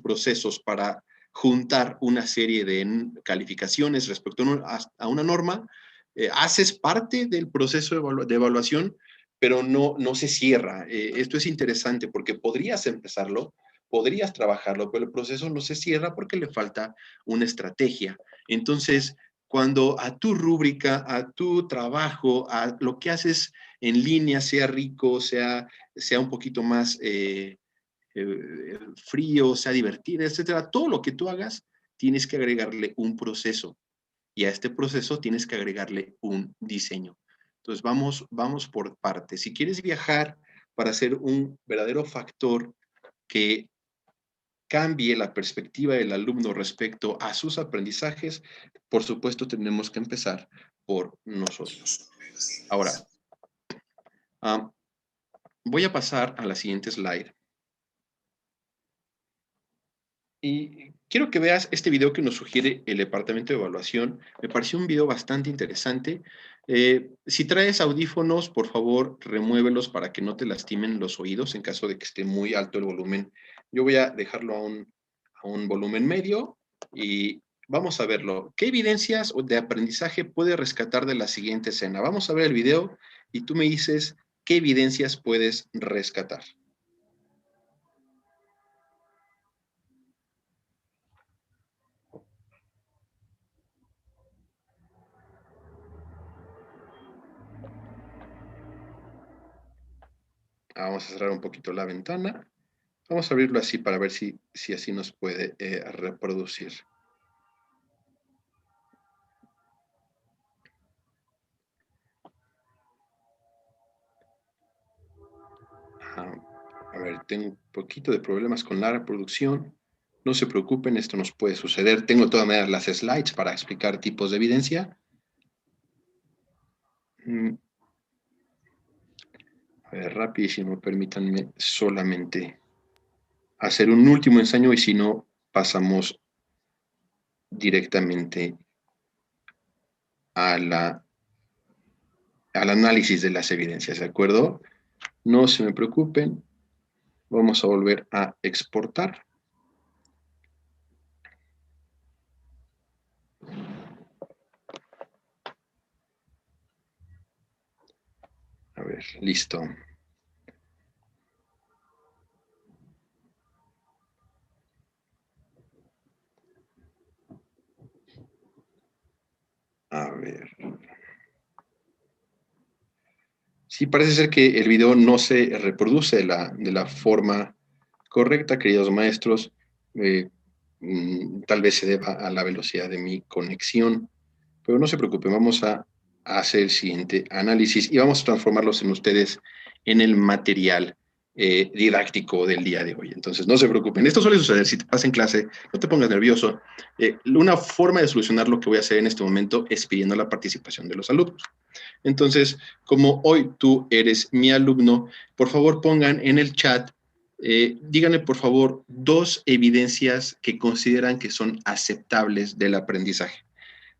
procesos para juntar una serie de calificaciones respecto a una norma, haces parte del proceso de evaluación, pero no se cierra. Esto es interesante porque podrías empezarlo, podrías trabajarlo, pero el proceso no se cierra porque le falta una estrategia. Entonces, cuando a tu rúbrica, a tu trabajo, a lo que haces en línea, sea rico, sea un poquito más frío, sea divertido, etcétera, todo lo que tú hagas, tienes que agregarle un proceso. Y a este proceso tienes que agregarle un diseño. Entonces, vamos por partes. Si quieres viajar para ser un verdadero factor que cambie la perspectiva del alumno respecto a sus aprendizajes, por supuesto, tenemos que empezar por nosotros. Ahora, voy a pasar a la siguiente slide. Y quiero que veas este video que nos sugiere el Departamento de Evaluación. Me pareció un video bastante interesante. Si traes audífonos, por favor, remuévelos para que no te lastimen los oídos en caso de que esté muy alto el volumen. Yo voy a dejarlo a un volumen medio y vamos a verlo. ¿Qué evidencias de aprendizaje puedes rescatar de la siguiente escena? Vamos a ver el video y tú me dices qué evidencias puedes rescatar. Vamos a cerrar un poquito la ventana. Vamos a abrirlo así para ver si así nos puede reproducir. A ver, tengo un poquito de problemas con la reproducción. No se preocupen, esto nos puede suceder. Tengo de todas maneras las slides para explicar tipos de evidencia. A ver, rapidísimo, permítanme solamente hacer un último ensayo y si no, pasamos directamente al análisis de las evidencias, ¿de acuerdo? No se me preocupen. Vamos a volver a exportar. A ver, listo. A ver. Sí, parece ser que el video no se reproduce de la forma correcta, queridos maestros. Tal vez se deba a la velocidad de mi conexión, pero no se preocupen, vamos a hacer el siguiente análisis y vamos a transformarlos en ustedes en el material didáctico del día de hoy. Entonces, no se preocupen. Esto suele suceder si te pasa en clase, no te pongas nervioso. Una forma de solucionar lo que voy a hacer en este momento es pidiendo la participación de los alumnos. Entonces, como hoy tú eres mi alumno, por favor pongan en el chat, díganme por favor 2 evidencias que consideran que son aceptables del aprendizaje.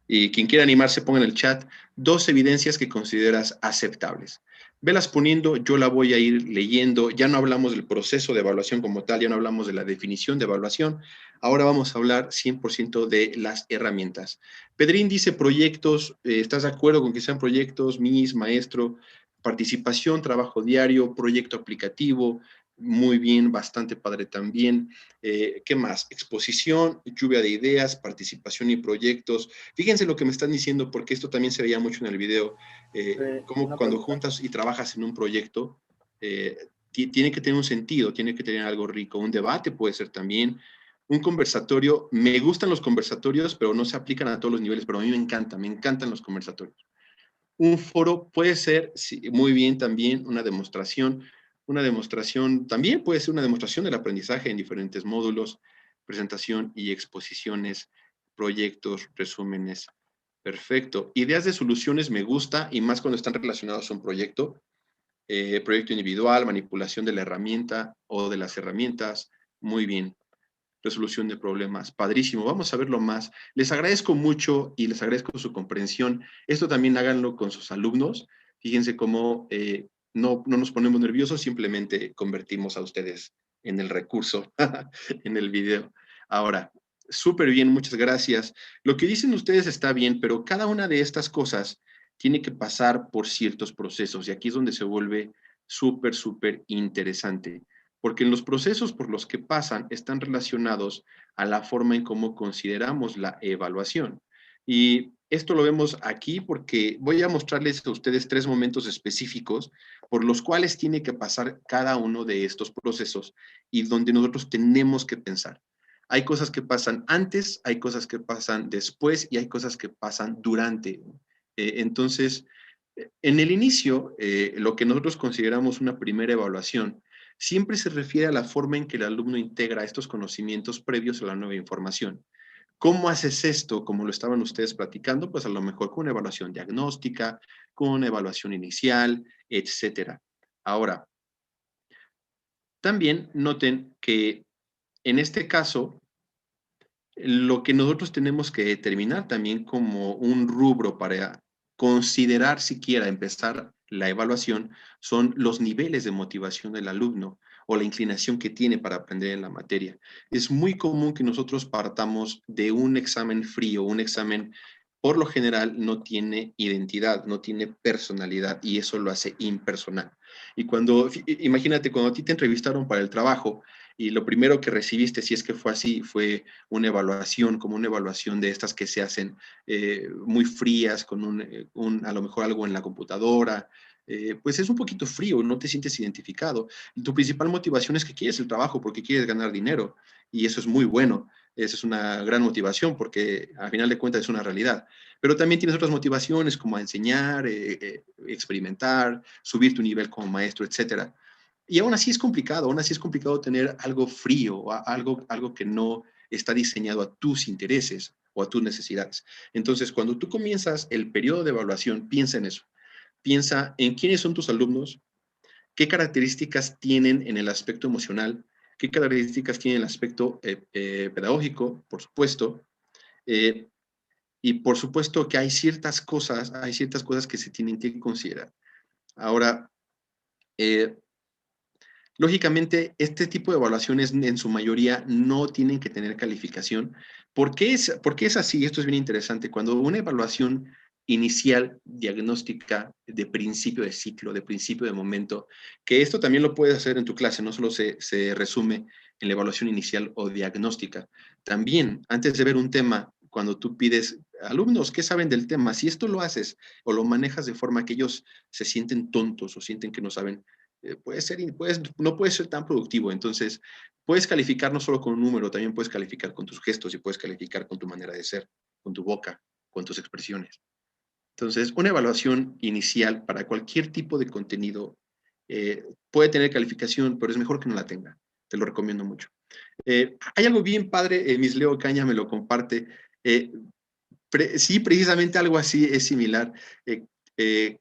Y quien quiera animarse, ponga en el chat 2 evidencias que consideras aceptables. Velas poniendo, yo la voy a ir leyendo. Ya no hablamos del proceso de evaluación como tal, ya no hablamos de la definición de evaluación. Ahora vamos a hablar 100% de las herramientas. Pedrín dice proyectos. ¿Estás de acuerdo con que sean proyectos? Miss, maestro, participación, trabajo diario, proyecto aplicativo. Muy bien, bastante padre también. ¿Qué más? Exposición, lluvia de ideas, participación y proyectos. Fíjense lo que me están diciendo, porque esto también se veía mucho en el video. Como cuando juntas y trabajas en un proyecto, tiene que tener un sentido, tiene que tener algo rico. Un debate puede ser también. Un conversatorio, me gustan los conversatorios, pero no se aplican a todos los niveles, pero a mí me encantan los conversatorios. Un foro puede ser sí, muy bien también una demostración también puede ser una demostración del aprendizaje en diferentes módulos, presentación y exposiciones, proyectos, resúmenes. Perfecto. Ideas de soluciones me gusta y más cuando están relacionados a un proyecto. Proyecto individual, manipulación de la herramienta o de las herramientas. Muy bien. Resolución de problemas. Padrísimo. Vamos a verlo más. Les agradezco mucho y les agradezco su comprensión. Esto también háganlo con sus alumnos. Fíjense cómo no nos ponemos nerviosos, simplemente convertimos a ustedes en el recurso, en el video. Ahora, súper bien, muchas gracias. Lo que dicen ustedes está bien, pero cada una de estas cosas tiene que pasar por ciertos procesos y aquí es donde se vuelve súper, súper interesante, porque en los procesos por los que pasan están relacionados a la forma en cómo consideramos la evaluación. Y esto lo vemos aquí porque voy a mostrarles a ustedes tres momentos específicos por los cuales tiene que pasar cada uno de estos procesos y donde nosotros tenemos que pensar. Hay cosas que pasan antes, hay cosas que pasan después y hay cosas que pasan durante. Entonces, en el inicio, lo que nosotros consideramos una primera evaluación siempre se refiere a la forma en que el alumno integra estos conocimientos previos a la nueva información. ¿Cómo haces esto? Como lo estaban ustedes platicando, pues a lo mejor con una evaluación diagnóstica, con una evaluación inicial, etcétera. Ahora, también noten que en este caso, lo que nosotros tenemos que determinar también como un rubro para considerar siquiera empezar la evaluación son los niveles de motivación del alumno o la inclinación que tiene para aprender en la materia. Es muy común que nosotros partamos de un examen frío, un examen por lo general no tiene identidad, no tiene personalidad y eso lo hace impersonal. Y cuando, imagínate, cuando a ti te entrevistaron para el trabajo y lo primero que recibiste, si es que fue así, fue una evaluación, como una evaluación de estas que se hacen muy frías, con a lo mejor algo en la computadora, pues es un poquito frío, no te sientes identificado. Y tu principal motivación es que quieres el trabajo porque quieres ganar dinero y eso es muy bueno. Esa es una gran motivación porque al final de cuentas es una realidad. Pero también tienes otras motivaciones como a enseñar, experimentar, subir tu nivel como maestro, etcétera. Y aún así es complicado tener algo frío, algo que no está diseñado a tus intereses o a tus necesidades. Entonces, cuando tú comienzas el periodo de evaluación, piensa en eso. Piensa en quiénes son tus alumnos, qué características tienen en el aspecto emocional, qué características tienen en el aspecto pedagógico, por supuesto, eh, y por supuesto que hay ciertas cosas que se tienen que considerar. Ahora, eh, lógicamente, este tipo de evaluaciones en su mayoría no tienen que tener calificación. Por qué es así? Esto es bien interesante. Cuando una evaluación inicial, diagnóstica, de principio de ciclo, de principio de momento, que esto también lo puedes hacer en tu clase, no solo se resume en la evaluación inicial o diagnóstica. También, antes de ver un tema, cuando tú pides alumnos, ¿qué saben del tema? Si esto lo haces o lo manejas de forma que ellos se sienten tontos o sienten que no saben, no puede ser tan productivo. Entonces, puedes calificar no solo con un número, también puedes calificar con tus gestos y puedes calificar con tu manera de ser, con tu boca, con tus expresiones. Entonces, una evaluación inicial para cualquier tipo de contenido puede tener calificación, pero es mejor que no la tenga. Te lo recomiendo mucho. Hay algo bien padre, Miss Leo Caña me lo comparte. Eh, sí, precisamente algo así es similar.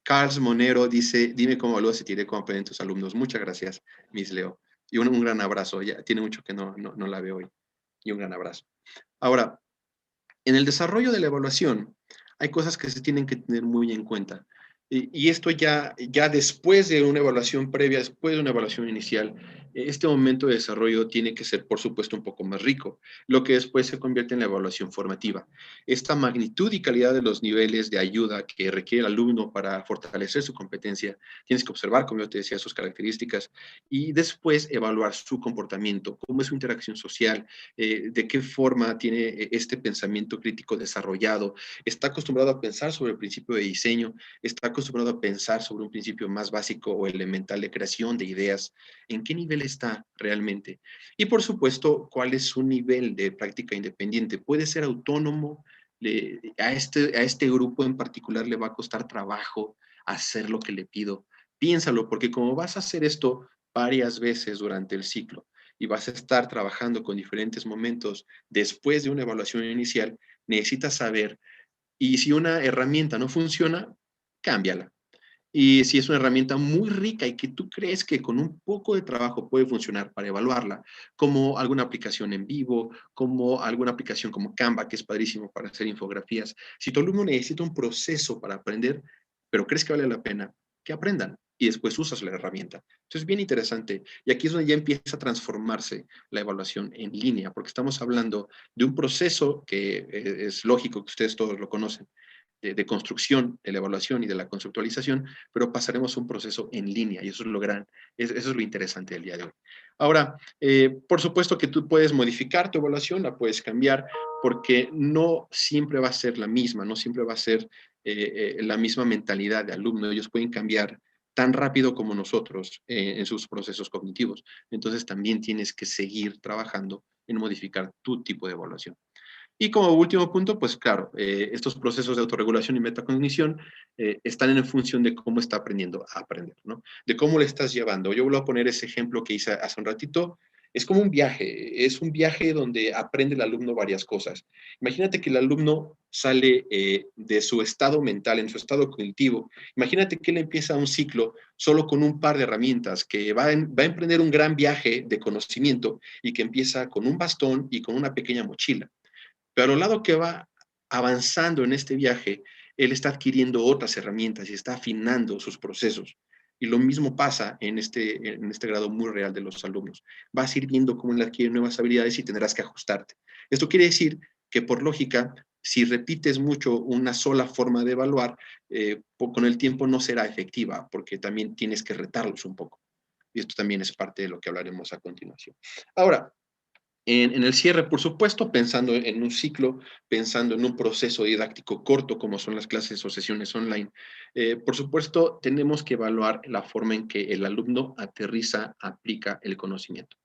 Carls Monero dice, dime cómo evalúas y te diré cómo aprenden tus alumnos. Muchas gracias, Miss Leo. Y un gran abrazo. Ya tiene mucho que no la veo hoy. Y un gran abrazo. Ahora, en el desarrollo de la evaluación, hay cosas que se tienen que tener muy en cuenta. Y esto ya después de una evaluación previa, después de una evaluación inicial, este momento de desarrollo tiene que ser, por supuesto, un poco más rico, lo que después se convierte en la evaluación formativa. Esta magnitud y calidad de los niveles de ayuda que requiere el alumno para fortalecer su competencia, tienes que observar, como yo te decía, sus características y después evaluar su comportamiento, cómo es su interacción social, de qué forma tiene este pensamiento crítico desarrollado, está acostumbrado a pensar sobre el principio de diseño, está acostumbrado a pensar sobre un principio más básico o elemental de creación de ideas, en qué nivel está realmente. Y por supuesto, cuál es su nivel de práctica independiente. Puede ser autónomo, a este grupo en particular le va a costar trabajo hacer lo que le pido. Piénsalo, porque como vas a hacer esto varias veces durante el ciclo, y vas a estar trabajando con diferentes momentos después de una evaluación inicial, necesitas saber, y si una herramienta no funciona, cámbiala. Y si es una herramienta muy rica y que tú crees que con un poco de trabajo puede funcionar para evaluarla, como alguna aplicación en vivo, como alguna aplicación como Canva, que es padrísimo para hacer infografías, si tu alumno necesita un proceso para aprender, pero crees que vale la pena, que aprendan. y después usas la herramienta. Entonces, bien interesante. Y aquí es donde ya empieza a transformarse la evaluación en línea, porque estamos hablando de un proceso que es lógico que ustedes todos lo conocen, de construcción, de la evaluación y de la conceptualización, pero pasaremos a un proceso en línea y eso es lo eso es lo interesante del día de hoy. Ahora, por supuesto que tú puedes modificar tu evaluación, la puedes cambiar, porque no siempre va a ser la misma, no siempre va a ser la misma mentalidad de alumno. Ellos pueden cambiar tan rápido como nosotros en sus procesos cognitivos. Entonces también tienes que seguir trabajando en modificar tu tipo de evaluación. Y como último punto, pues claro, estos procesos de autorregulación y metacognición están en función de cómo está aprendiendo a aprender, ¿no? De cómo le estás llevando. Yo vuelvo a poner ese ejemplo que hice hace un ratito. Es como es un viaje donde aprende el alumno varias cosas. Imagínate que el alumno sale de su estado mental, en su estado cognitivo. Imagínate que él empieza un ciclo solo con un par de herramientas, que va a emprender un gran viaje de conocimiento y que empieza con un bastón y con una pequeña mochila. Pero al lado que va avanzando en este viaje, él está adquiriendo otras herramientas y está afinando sus procesos. Y lo mismo pasa en este grado muy real de los alumnos. Vas a ir viendo cómo él adquiere nuevas habilidades y tendrás que ajustarte. Esto quiere decir que por lógica, si repites mucho una sola forma de evaluar, con el tiempo no será efectiva, porque también tienes que retarlos un poco. Y esto también es parte de lo que hablaremos a continuación. Ahora, en el cierre, por supuesto, pensando en un ciclo, pensando en un proceso didáctico corto, como son las clases o sesiones online, por supuesto, tenemos que evaluar la forma en que el alumno aterriza, aplica el conocimiento.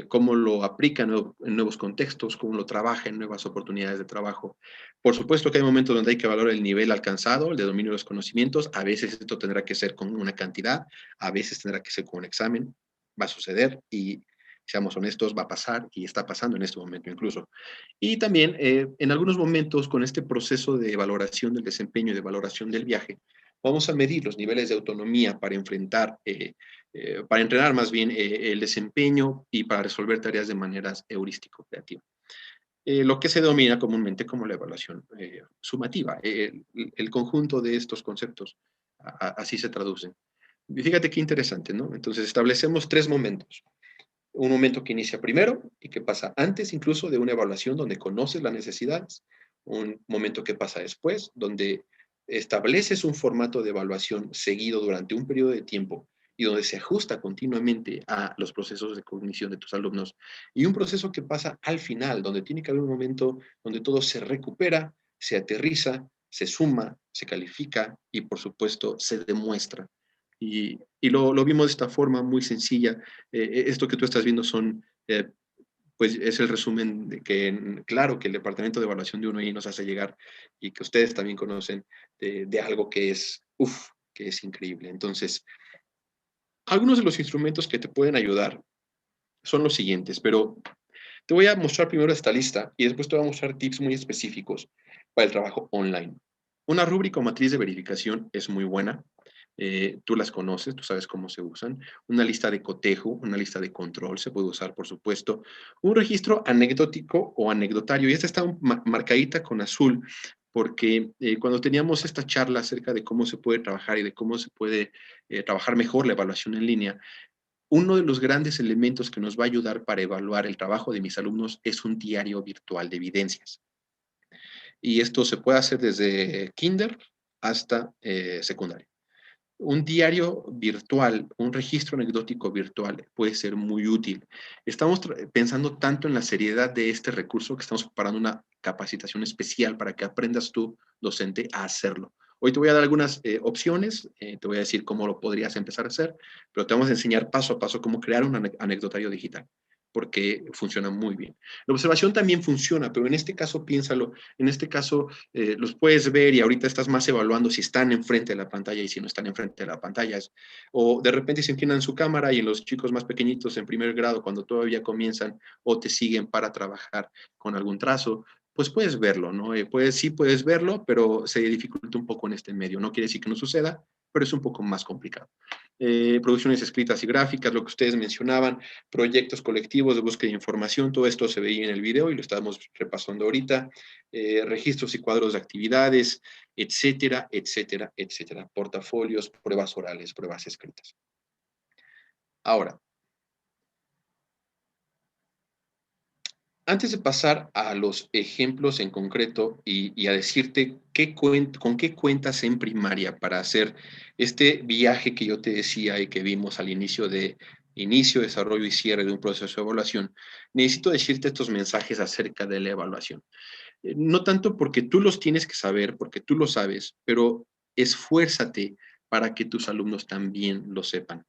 Cómo lo aplica en nuevos contextos, cómo lo trabaja en nuevas oportunidades de trabajo. Por supuesto que hay momentos donde hay que valorar el nivel alcanzado, el de dominio de los conocimientos. A veces esto tendrá que ser con una cantidad, a veces tendrá que ser con un examen. Va a suceder y, seamos honestos, va a pasar y está pasando en este momento incluso. Y también en algunos momentos con este proceso de valoración del desempeño y de valoración del viaje, vamos a medir los niveles de autonomía para entrenar más bien el desempeño y para resolver tareas de maneras heurístico-creativa. Lo que se denomina comúnmente como la evaluación sumativa. El conjunto de estos conceptos así se traducen. Y fíjate qué interesante, ¿no? Entonces establecemos tres momentos. Un momento que inicia primero y que pasa antes incluso de una evaluación donde conoces las necesidades. Un momento que pasa después, donde estableces un formato de evaluación seguido durante un periodo de tiempo y donde se ajusta continuamente a los procesos de cognición de tus alumnos. Y un proceso que pasa al final, donde tiene que haber un momento donde todo se recupera, se aterriza, se suma, se califica y por supuesto se demuestra. Y lo vimos de esta forma muy sencilla. Esto que tú estás viendo pues es el resumen de que, claro, que el departamento de evaluación de UNI nos hace llegar y que ustedes también conocen de algo que es, que es increíble. Entonces, algunos de los instrumentos que te pueden ayudar son los siguientes, pero te voy a mostrar primero esta lista y después te voy a mostrar tips muy específicos para el trabajo online. Una rúbrica o matriz de verificación es muy buena. Tú las conoces, tú sabes cómo se usan. Una lista de cotejo, una lista de control se puede usar, por supuesto. Un registro anecdótico o anecdotario, y esta está marcadita con azul, porque cuando teníamos esta charla acerca de cómo se puede trabajar y de cómo se puede trabajar mejor la evaluación en línea, uno de los grandes elementos que nos va a ayudar para evaluar el trabajo de mis alumnos es un diario virtual de evidencias. Y esto se puede hacer desde kinder hasta secundaria. Un diario virtual, un registro anecdótico virtual puede ser muy útil. Estamos pensando tanto en la seriedad de este recurso que estamos preparando una capacitación especial para que aprendas tú, docente, a hacerlo. Hoy te voy a dar algunas opciones, te voy a decir cómo lo podrías empezar a hacer, pero te vamos a enseñar paso a paso cómo crear un anecdotario digital, porque funciona muy bien. La observación también funciona, pero en este caso piénsalo, en este caso los puedes ver y ahorita estás más evaluando si están enfrente de la pantalla y si no están enfrente de la pantalla. O de repente se inclinan su cámara y los chicos más pequeñitos en primer grado, cuando todavía comienzan o te siguen para trabajar con algún trazo, pues puedes verlo, ¿no? Sí puedes verlo, pero se dificulta un poco en este medio. No quiere decir que no suceda, pero es un poco más complicado. Producciones escritas y gráficas, lo que ustedes mencionaban, proyectos colectivos de búsqueda de información, todo esto se veía en el video y lo estamos repasando ahorita, registros y cuadros de actividades, etcétera, etcétera, etcétera, portafolios, pruebas orales, pruebas escritas. Ahora, antes de pasar a los ejemplos en concreto y a decirte con qué cuentas en primaria para hacer este viaje que yo te decía y que vimos al inicio, desarrollo y cierre de un proceso de evaluación, necesito decirte estos mensajes acerca de la evaluación. No tanto porque tú los tienes que saber, porque tú lo sabes, pero esfuérzate para que tus alumnos también lo sepan.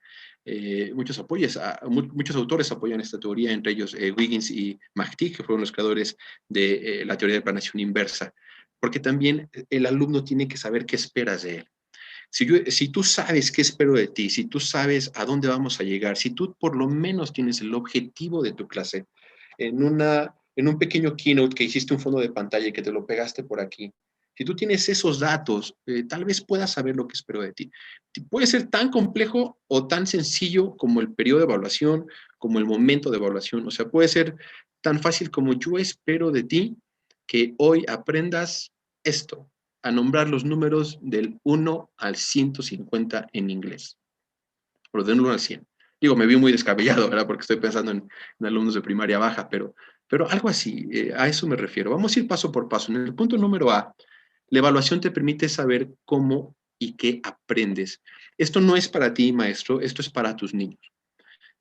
Muchos autores apoyan esta teoría, entre ellos Wiggins y McTeague, que fueron los creadores de la teoría de planeación inversa, porque también el alumno tiene que saber qué esperas de él. Si tú sabes qué espero de ti, si tú sabes a dónde vamos a llegar, si tú por lo menos tienes el objetivo de tu clase en un pequeño keynote que hiciste un fondo de pantalla y que te lo pegaste por aquí, si tú tienes esos datos, tal vez puedas saber lo que espero de ti. Puede ser tan complejo o tan sencillo como el periodo de evaluación, como el momento de evaluación. O sea, puede ser tan fácil como yo espero de ti que hoy aprendas esto, a nombrar los números del 1 al 150 en inglés, o del 1 al 100. Digo, me vi muy descabellado, ¿verdad? Porque estoy pensando en alumnos de primaria baja, pero algo así, a eso me refiero. Vamos a ir paso por paso. En el punto número A, la evaluación te permite saber cómo y qué aprendes. Esto no es para ti, maestro, esto es para tus niños.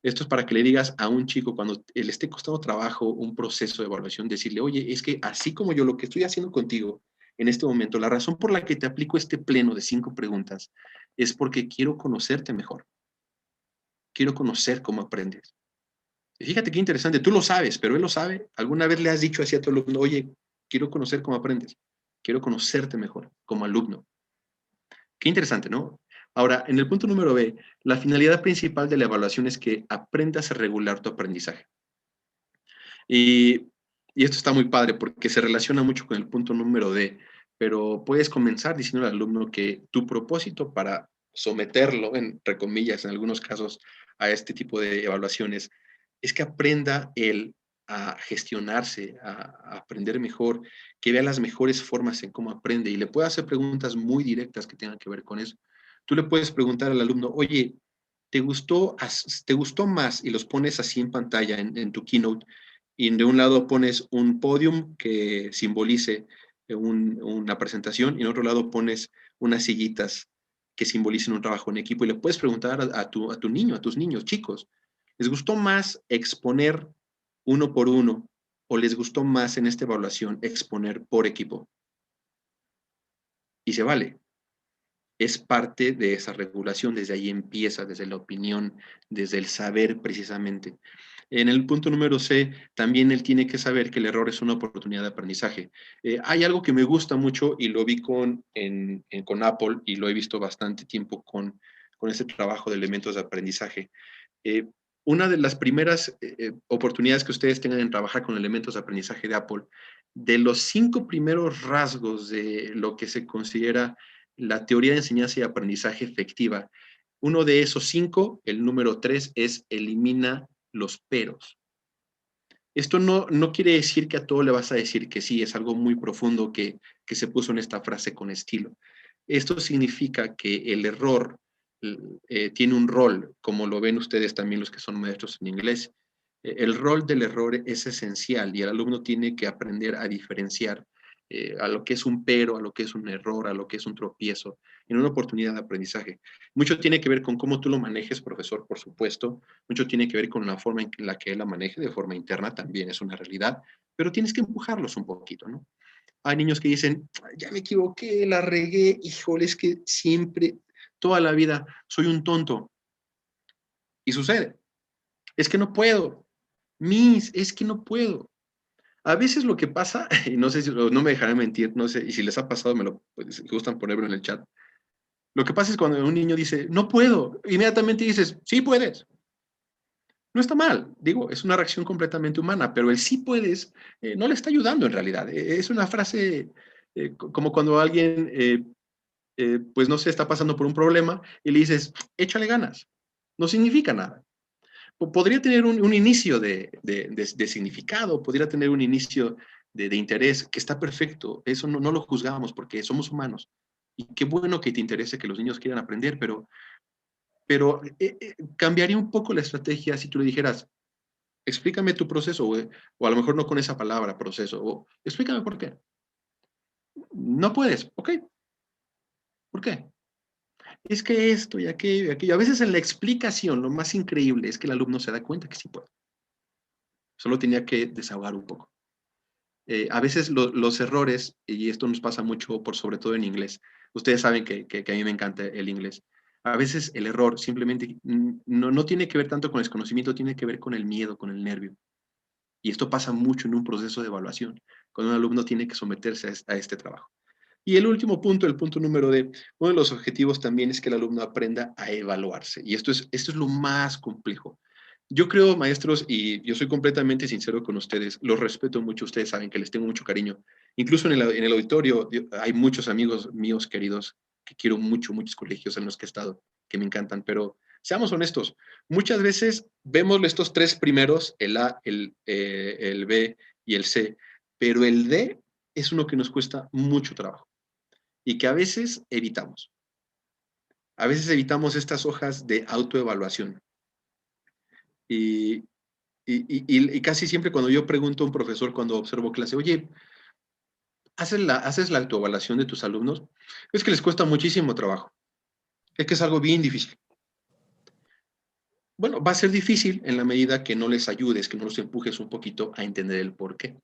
Esto es para que le digas a un chico cuando le esté costando trabajo un proceso de evaluación, decirle, oye, es que así como yo lo que estoy haciendo contigo en este momento, la razón por la que te aplico este pleno de 5 preguntas es porque quiero conocerte mejor. Quiero conocer cómo aprendes. Y fíjate qué interesante, tú lo sabes, pero él lo sabe. ¿Alguna vez le has dicho así a tu alumno, oye, quiero conocer cómo aprendes? Quiero conocerte mejor como alumno. Qué interesante, ¿no? Ahora, en el punto número B, la finalidad principal de la evaluación es que aprendas a regular tu aprendizaje. Y, y esto está muy padre porque se relaciona mucho con el punto número D, pero puedes comenzar diciendo al alumno que tu propósito para someterlo, entre comillas, en algunos casos, a este tipo de evaluaciones, es que aprenda él a gestionarse, a aprender mejor, que vea las mejores formas en cómo aprende y le pueda hacer preguntas muy directas que tengan que ver con eso. Tú le puedes preguntar al alumno, oye, te gustó más? Y los pones así en pantalla en tu keynote y de un lado pones un podium que simbolice una presentación y en otro lado pones unas sillitas que simbolicen un trabajo en equipo y le puedes preguntar a tu niño, a tus niños, chicos, ¿les gustó más exponer uno por uno o les gustó más en esta evaluación exponer por equipo? Y se vale. Es parte de esa regulación, desde ahí empieza, desde la opinión, desde el saber precisamente. En el punto número C, también él tiene que saber que el error es una oportunidad de aprendizaje. Hay algo que me gusta mucho y lo vi con Apple y lo he visto bastante tiempo con este trabajo de elementos de aprendizaje. Eh, una de las primeras oportunidades que ustedes tengan en trabajar con elementos de aprendizaje de Apple, de los 5 primeros rasgos de lo que se considera la teoría de enseñanza y aprendizaje efectiva, uno de esos 5, el número 3, es elimina los peros. Esto no quiere decir que a todo le vas a decir que sí, es algo muy profundo que se puso en esta frase con estilo. Esto significa que el error tiene un rol, como lo ven ustedes también los que son maestros en inglés. El rol del error es esencial y el alumno tiene que aprender a diferenciar a lo que es un pero, a lo que es un error, a lo que es un tropiezo, en una oportunidad de aprendizaje. Mucho tiene que ver con cómo tú lo manejes, profesor, por supuesto. Mucho tiene que ver con la forma en la que él la maneje, de forma interna también es una realidad, pero tienes que empujarlos un poquito, ¿no? Hay niños que dicen, ya me equivoqué, la regué, híjole, es que siempre, toda la vida, soy un tonto. Y sucede, es que no puedo, es que no puedo. A veces lo que pasa, y no sé si no me dejarán mentir, no sé, y si les ha pasado, me lo pues, gustan ponerlo en el chat. Lo que pasa es cuando un niño dice, no puedo, inmediatamente dices, sí puedes. No está mal, digo, es una reacción completamente humana, pero el sí puedes no le está ayudando en realidad. Es una frase como cuando alguien pues no sé, está pasando por un problema y le dices, échale ganas. No significa nada. Podría tener un inicio de significado, podría tener un inicio de interés, que está perfecto. Eso no lo juzgamos porque somos humanos. Y qué bueno que te interese que los niños quieran aprender, pero cambiaría un poco la estrategia si tú le dijeras, explícame tu proceso, o a lo mejor no con esa palabra, proceso, o explícame por qué. No puedes, ok, ¿por qué? Es que esto y aquello y aquello. A veces en la explicación lo más increíble es que el alumno se da cuenta que sí puede. Solo tenía que desahogar un poco. A veces los errores, y esto nos pasa mucho por sobre todo en inglés, ustedes saben que a mí me encanta el inglés, a veces el error simplemente no tiene que ver tanto con el desconocimiento, tiene que ver con el miedo, con el nervio. Y esto pasa mucho en un proceso de evaluación, cuando un alumno tiene que someterse a este trabajo. Y el último punto, el punto número D, uno de los objetivos también es que el alumno aprenda a evaluarse. Y esto es lo más complejo. Yo creo, maestros, y yo soy completamente sincero con ustedes, los respeto mucho, ustedes saben que les tengo mucho cariño. Incluso en el auditorio hay muchos amigos míos queridos que quiero mucho, muchos colegios en los que he estado, que me encantan, pero seamos honestos, muchas veces vemos estos tres primeros, el A, el B y el C, pero el D es uno que nos cuesta mucho trabajo y que a veces evitamos. A veces evitamos estas hojas de autoevaluación. Y, y casi siempre cuando yo pregunto a un profesor, cuando observo clase, oye, ¿haces la autoevaluación de tus alumnos? Es que les cuesta muchísimo trabajo. Es que es algo bien difícil. Bueno, va a ser difícil en la medida que no les ayudes, que no los empujes un poquito a entender el por qué.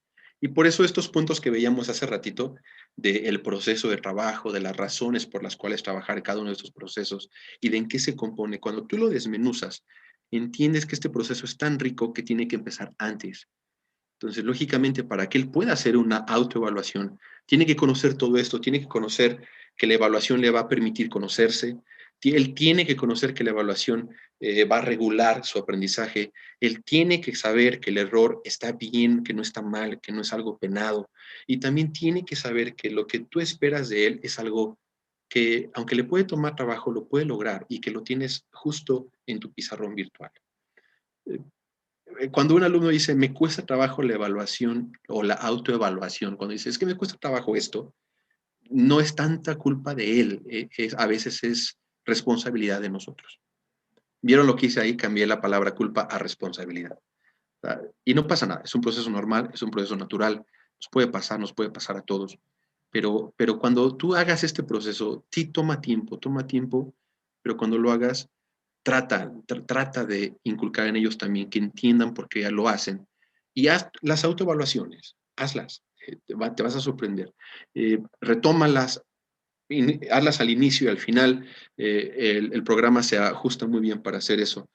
Y por eso estos puntos que veíamos hace ratito del proceso de trabajo, de las razones por las cuales trabajar cada uno de estos procesos y de en qué se compone, cuando tú lo desmenuzas, entiendes que este proceso es tan rico que tiene que empezar antes. Entonces, lógicamente, para que él pueda hacer una autoevaluación, tiene que conocer todo esto, tiene que conocer que la evaluación le va a permitir conocerse, él tiene que conocer que la evaluación va a regular su aprendizaje, él tiene que saber que el error está bien, que no está mal, que no es algo penado, y también tiene que saber que lo que tú esperas de él es algo que, aunque le puede tomar trabajo, lo puede lograr y que lo tienes justo en tu pizarrón virtual. Eh, Cuando un alumno dice, me cuesta trabajo la evaluación o la autoevaluación, cuando dice, es que me cuesta trabajo esto, no es tanta culpa de él, a veces es responsabilidad de nosotros. ¿Vieron lo que hice ahí? Cambié la palabra culpa a responsabilidad. Y no pasa nada, es un proceso normal, es un proceso natural, nos puede pasar a todos. Pero cuando tú hagas este proceso, sí toma tiempo, pero cuando lo hagas, trata de inculcar en ellos también que entiendan por qué lo hacen. Y haz las autoevaluaciones, hazlas, te vas a sorprender. Retómalas, hazlas al inicio y al final. El programa se ajusta muy bien para hacer eso.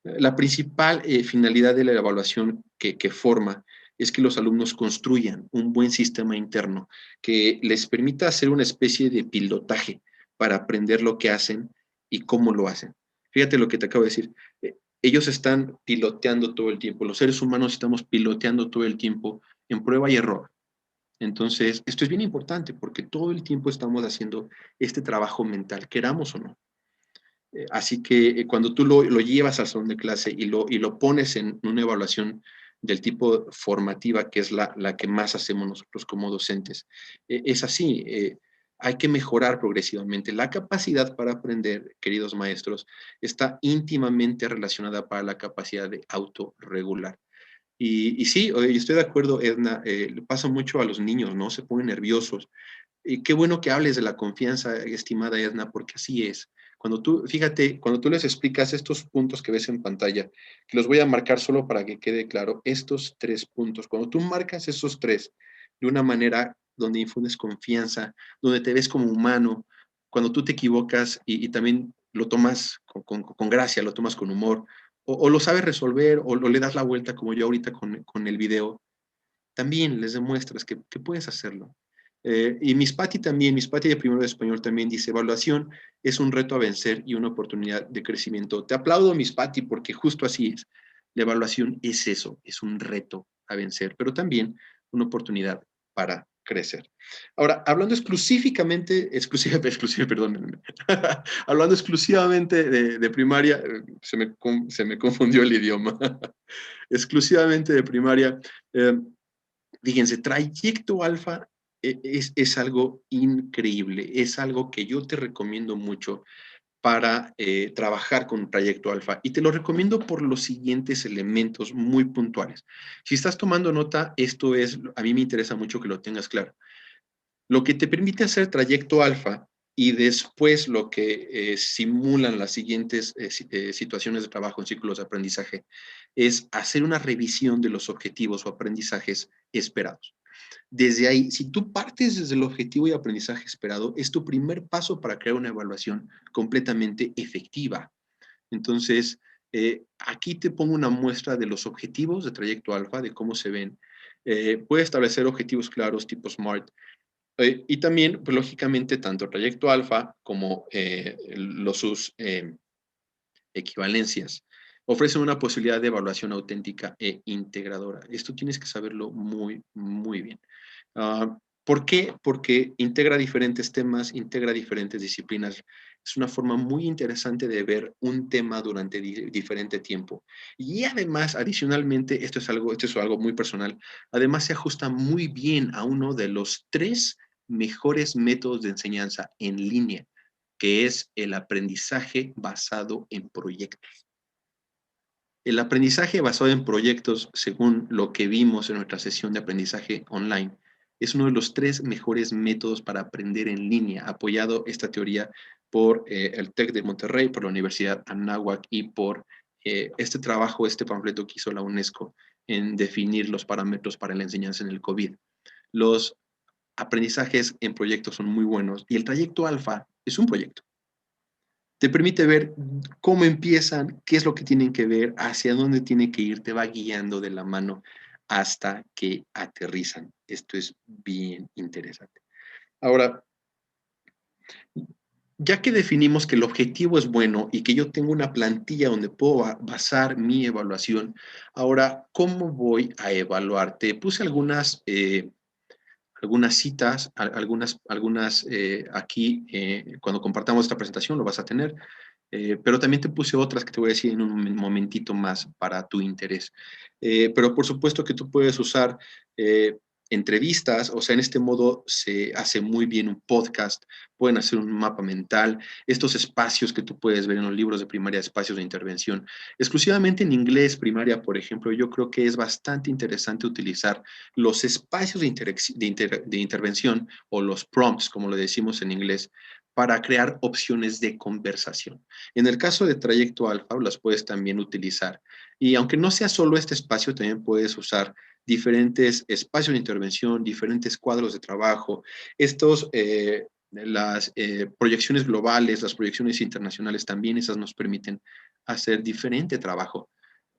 La principal finalidad de la evaluación que forma es que los alumnos construyan un buen sistema interno que les permita hacer una especie de pilotaje para aprender lo que hacen y cómo lo hacen. Fíjate lo que te acabo de decir. Ellos están piloteando todo el tiempo. Los seres humanos estamos piloteando todo el tiempo en prueba y error. Entonces, esto es bien importante porque todo el tiempo estamos haciendo este trabajo mental, queramos o no. Así que cuando tú lo llevas al salón de clase y lo pones en una evaluación del tipo formativa, que es la que más hacemos nosotros como docentes, es así. Hay que mejorar progresivamente. La capacidad para aprender, queridos maestros, está íntimamente relacionada para la capacidad de autorregular. Y sí, estoy de acuerdo, Edna, le pasa mucho a los niños, ¿no? Se ponen nerviosos. Y qué bueno que hables de la confianza, estimada Edna, porque así es. Fíjate, cuando tú les explicas estos puntos que ves en pantalla, que los voy a marcar solo para que quede claro, estos tres puntos, cuando tú marcas esos tres de una manera donde infundes confianza, donde te ves como humano, cuando tú te equivocas y también lo tomas con gracia, lo tomas con humor, o lo sabes resolver, o le das la vuelta como yo ahorita con el video, también les demuestras que puedes hacerlo. Y Miss Patti de Primero de Español también dice, evaluación es un reto a vencer y una oportunidad de crecimiento. Te aplaudo, Miss Patti, porque justo así es. La evaluación es eso, es un reto a vencer, pero también una oportunidad para crecer. Ahora, hablando perdón, hablando exclusivamente de primaria, se me confundió el idioma, exclusivamente de primaria, fíjense, Trayecto Alfa es algo increíble, es algo que yo te recomiendo mucho para trabajar con Trayecto Alfa. Y te lo recomiendo por los siguientes elementos muy puntuales. Si estás tomando nota, a mí me interesa mucho que lo tengas claro. Lo que te permite hacer Trayecto Alfa y después lo que simulan las siguientes situaciones de trabajo en círculos de aprendizaje es hacer una revisión de los objetivos o aprendizajes esperados. Desde ahí, si tú partes desde el objetivo y aprendizaje esperado, es tu primer paso para crear una evaluación completamente efectiva. Entonces, aquí te pongo una muestra de los objetivos de Trayecto Alfa, de cómo se ven. Puedes establecer objetivos claros tipo SMART. Y también, pues, lógicamente, tanto Trayecto Alfa como sus equivalencias ofrecen una posibilidad de evaluación auténtica e integradora. Esto tienes que saberlo muy, muy bien. ¿Por qué? Porque integra diferentes temas, integra diferentes disciplinas. Es una forma muy interesante de ver un tema durante diferente tiempo. Y además, adicionalmente, esto es algo muy personal, además se ajusta muy bien a uno de los 3 mejores métodos de enseñanza en línea, que es el aprendizaje basado en proyectos. El aprendizaje basado en proyectos, según lo que vimos en nuestra sesión de aprendizaje online, es uno de los 3 mejores métodos para aprender en línea, apoyado esta teoría por el TEC de Monterrey, por la Universidad Anáhuac y por este panfleto que hizo la UNESCO en definir los parámetros para la enseñanza en el COVID. Los aprendizajes en proyectos son muy buenos y el trayecto alfa es un proyecto. Te permite ver cómo empiezan, qué es lo que tienen que ver, hacia dónde tienen que ir, te va guiando de la mano hasta que aterrizan. Esto es bien interesante. Ahora, ya que definimos que el objetivo es bueno y que yo tengo una plantilla donde puedo basar mi evaluación, ahora, ¿cómo voy a evaluar? Te puse algunas citas, algunas aquí, cuando compartamos esta presentación lo vas a tener. Pero también te puse otras que te voy a decir en un momentito más para tu interés. Pero por supuesto que tú puedes usar entrevistas, o sea, en este modo se hace muy bien un podcast, pueden hacer un mapa mental, estos espacios que tú puedes ver en los libros de primaria, espacios de intervención, exclusivamente en inglés primaria, por ejemplo, yo creo que es bastante interesante utilizar los espacios de intervención o los prompts, como lo decimos en inglés, para crear opciones de conversación. En el caso de Trayecto Alfa, las puedes también utilizar. Y aunque no sea solo este espacio, también puedes usar diferentes espacios de intervención, diferentes cuadros de trabajo. Las proyecciones globales, las proyecciones internacionales, también esas nos permiten hacer diferente trabajo.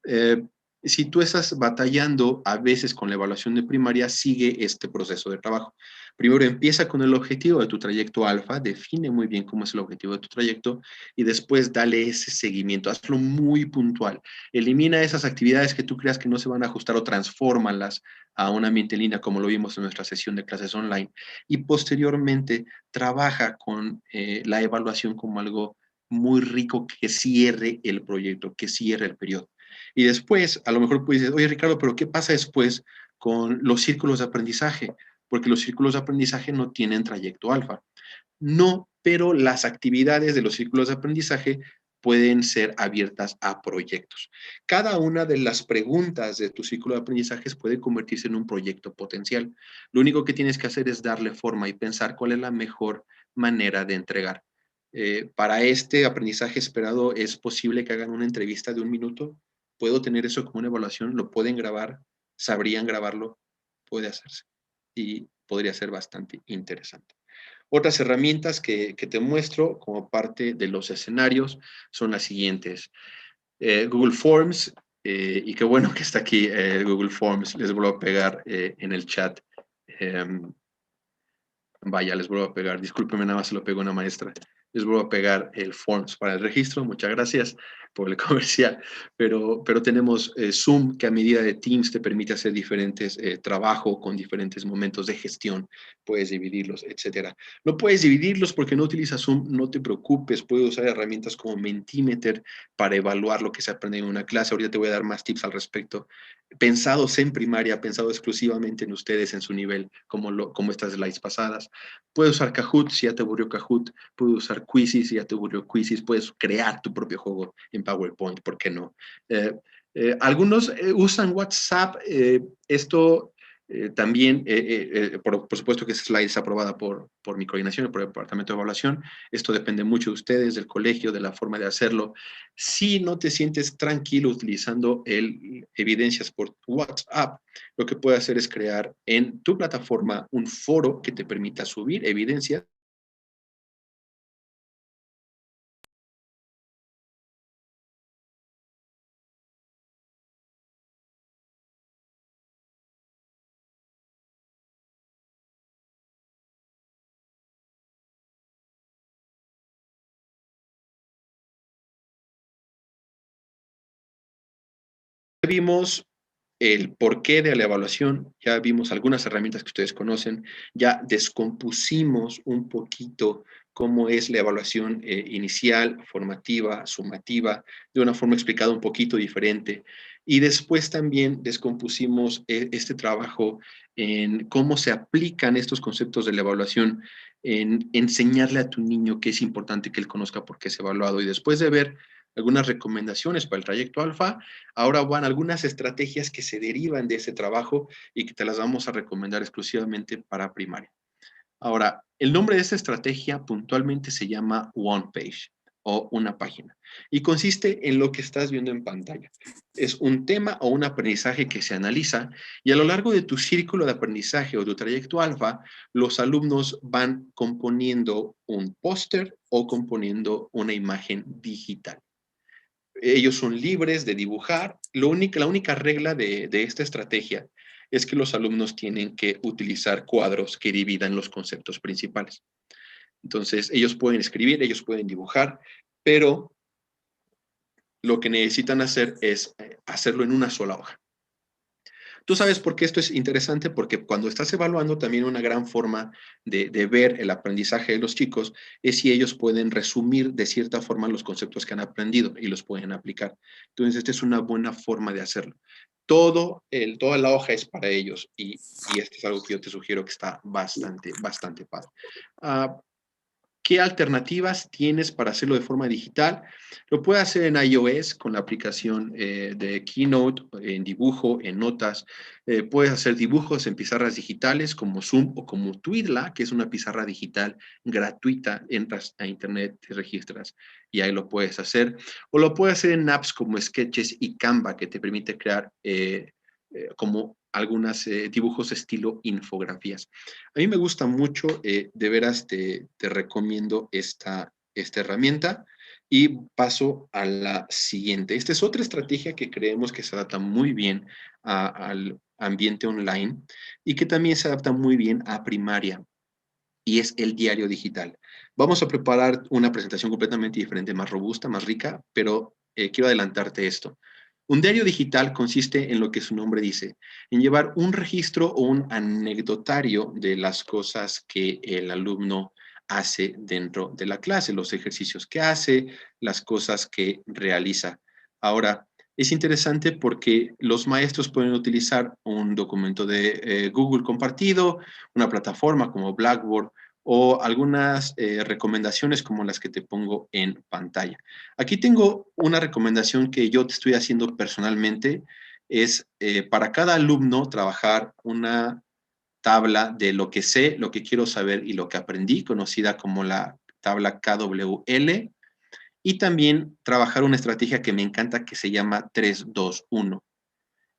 Eh, si tú estás batallando a veces con la evaluación de primaria, sigue este proceso de trabajo. Primero empieza con el objetivo de tu trayecto alfa, define muy bien cómo es el objetivo de tu trayecto y después dale ese seguimiento, hazlo muy puntual. Elimina esas actividades que tú creas que no se van a ajustar o transfórmalas a un ambiente en línea, como lo vimos en nuestra sesión de clases online. Y posteriormente trabaja con la evaluación como algo muy rico que cierre el proyecto, que cierre el periodo. Y después, a lo mejor puedes decir, oye Ricardo, pero ¿qué pasa después con los círculos de aprendizaje? Porque los círculos de aprendizaje no tienen trayecto alfa. No, pero las actividades de los círculos de aprendizaje pueden ser abiertas a proyectos. Cada una de las preguntas de tu círculo de aprendizajes puede convertirse en un proyecto potencial. Lo único que tienes que hacer es darle forma y pensar cuál es la mejor manera de entregar. Para este aprendizaje esperado, ¿es posible que hagan una entrevista de 1 minuto? ¿Puedo tener eso como una evaluación? ¿Lo pueden grabar? ¿Sabrían grabarlo? Puede hacerse. Y podría ser bastante interesante. Otras herramientas que te muestro como parte de los escenarios son las siguientes. Google Forms, y qué bueno que está aquí Google Forms, les vuelvo a pegar en el chat. Vaya, les vuelvo a pegar, discúlpeme, nada más se lo pegó una maestra. Les vuelvo a pegar el Forms para el registro. Muchas gracias por el comercial. Pero tenemos Zoom, que a medida de Teams te permite hacer diferentes trabajo con diferentes momentos de gestión. Puedes dividirlos, etcétera. No puedes dividirlos porque no utilizas Zoom, no te preocupes. Puedes usar herramientas como Mentimeter para evaluar lo que se aprende en una clase. Ahorita te voy a dar más tips al respecto. Pensados en primaria, pensados exclusivamente en ustedes, en su nivel, como estas slides pasadas. Puedes usar Kahoot si ya te aburrió Kahoot. Puedes usar Quizzes si ya te aburrió Quizzes. Puedes crear tu propio juego en PowerPoint, ¿por qué no? Algunos usan WhatsApp. Esto también, por supuesto que esa slide es aprobada por mi coordinación, por el Departamento de Evaluación. Esto depende mucho de ustedes, del colegio, de la forma de hacerlo. Si no te sientes tranquilo utilizando evidencias por WhatsApp, lo que puedes hacer es crear en tu plataforma un foro que te permita subir evidencias. Vimos el porqué de la evaluación, ya vimos algunas herramientas que ustedes conocen, ya descompusimos un poquito cómo es la evaluación inicial, formativa, sumativa, de una forma explicada un poquito diferente. Y después también descompusimos este trabajo en cómo se aplican estos conceptos de la evaluación, en enseñarle a tu niño que es importante que él conozca por qué es evaluado. Y después de ver algunas recomendaciones para el trayecto alfa, ahora van algunas estrategias que se derivan de ese trabajo y que te las vamos a recomendar exclusivamente para primaria. Ahora, el nombre de esta estrategia puntualmente se llama One Page o una página y consiste en lo que estás viendo en pantalla. Es un tema o un aprendizaje que se analiza y a lo largo de tu círculo de aprendizaje o tu trayecto alfa, los alumnos van componiendo un póster o componiendo una imagen digital. Ellos son libres de dibujar. La única regla de esta estrategia es que los alumnos tienen que utilizar cuadros que dividan los conceptos principales. Entonces, ellos pueden escribir, ellos pueden dibujar, pero lo que necesitan hacer es hacerlo en una sola hoja. Tú sabes por qué esto es interesante, porque cuando estás evaluando también una gran forma de ver el aprendizaje de los chicos es si ellos pueden resumir de cierta forma los conceptos que han aprendido y los pueden aplicar. Entonces, esta es una buena forma de hacerlo. Toda la hoja es para ellos y esto es algo que yo te sugiero que está bastante, bastante padre. ¿Qué alternativas tienes para hacerlo de forma digital? Lo puedes hacer en iOS con la aplicación de Keynote, en dibujo, en notas. Puedes hacer dibujos en pizarras digitales como Zoom o como Twidla, que es una pizarra digital gratuita. Entras a internet, te registras y ahí lo puedes hacer. O lo puedes hacer en apps como Sketches y Canva, que te permite crear como algunos dibujos estilo infografías. A mí me gusta mucho, de veras te recomiendo esta herramienta y paso a la siguiente. Esta es otra estrategia que creemos que se adapta muy bien al ambiente online y que también se adapta muy bien a primaria y es el diario digital. Vamos a preparar una presentación completamente diferente, más robusta, más rica, pero quiero adelantarte esto. Un diario digital consiste en lo que su nombre dice, en llevar un registro o un anecdotario de las cosas que el alumno hace dentro de la clase, los ejercicios que hace, las cosas que realiza. Ahora, es interesante porque los maestros pueden utilizar un documento de Google compartido, una plataforma como Blackboard o algunas recomendaciones como las que te pongo en pantalla. Aquí tengo una recomendación que yo te estoy haciendo personalmente, es para cada alumno trabajar una tabla de lo que sé, lo que quiero saber y lo que aprendí, conocida como la tabla KWL, y también trabajar una estrategia que me encanta que se llama 3-2-1.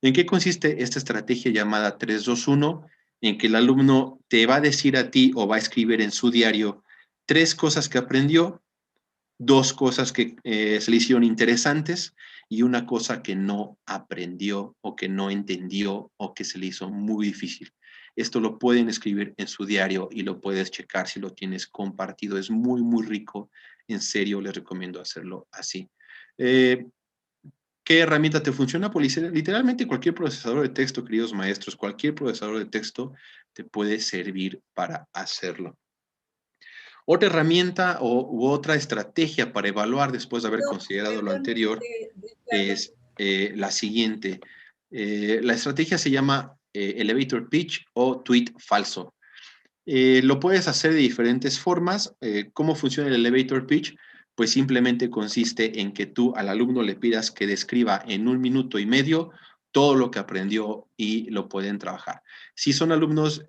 ¿En qué consiste esta estrategia llamada 3-2-1? En que el alumno te va a decir a ti o va a escribir en su diario 3 cosas que aprendió, 2 cosas que se le hicieron interesantes y una cosa que no aprendió o que no entendió o que se le hizo muy difícil. Esto lo pueden escribir en su diario y lo puedes checar si lo tienes compartido. Es muy, muy rico. En serio, les recomiendo hacerlo así. ¿Qué herramienta te funciona? Pues literalmente cualquier procesador de texto, queridos maestros, cualquier procesador de texto te puede servir para hacerlo. Otra herramienta u otra estrategia para evaluar después de haber considerado lo Perdón, anterior Ricardo. es la siguiente. La estrategia se llama elevator pitch o tweet falso. Lo puedes hacer de diferentes formas. ¿Cómo funciona el elevator pitch? Pues simplemente consiste en que tú al alumno le pidas que describa en 1 minuto y medio todo lo que aprendió y lo pueden trabajar. Si son alumnos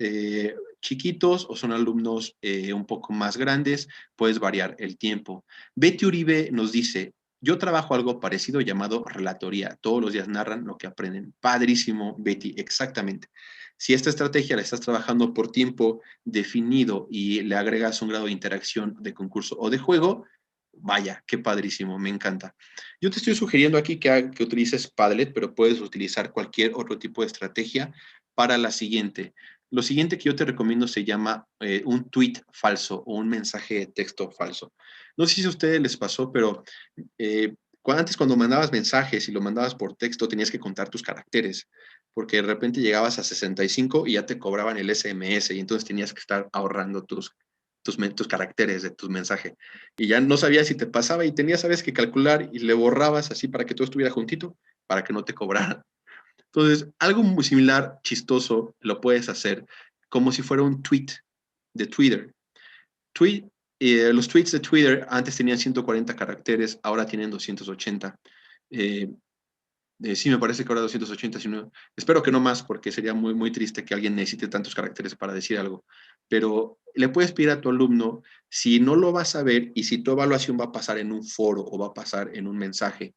chiquitos o son alumnos un poco más grandes, puedes variar el tiempo. Betty Uribe nos dice, yo trabajo algo parecido llamado relatoría. Todos los días narran lo que aprenden. Padrísimo, Betty, exactamente. Si esta estrategia la estás trabajando por tiempo definido y le agregas un grado de interacción de concurso o de juego, vaya, qué padrísimo, me encanta. Yo te estoy sugiriendo aquí que utilices Padlet, pero puedes utilizar cualquier otro tipo de estrategia para la siguiente. Lo siguiente que yo te recomiendo se llama un tweet falso o un mensaje de texto falso. No sé si a ustedes les pasó, pero antes cuando mandabas mensajes y lo mandabas por texto tenías que contar tus caracteres, porque de repente llegabas a 65 y ya te cobraban el SMS y entonces tenías que estar ahorrando tus caracteres de tu mensaje. Y ya no sabías si te pasaba y tenías, sabes, que calcular y le borrabas así para que todo estuviera juntito, para que no te cobraran. Entonces, algo muy similar, chistoso, lo puedes hacer como si fuera un tweet de Twitter. Los tweets de Twitter antes tenían 140 caracteres, ahora tienen 280. Eh, sí, me parece que ahora 280, si no, espero que no más, porque sería muy, muy triste que alguien necesite tantos caracteres para decir algo. Pero le puedes pedir a tu alumno, si no lo vas a ver y si tu evaluación va a pasar en un foro o va a pasar en un mensaje,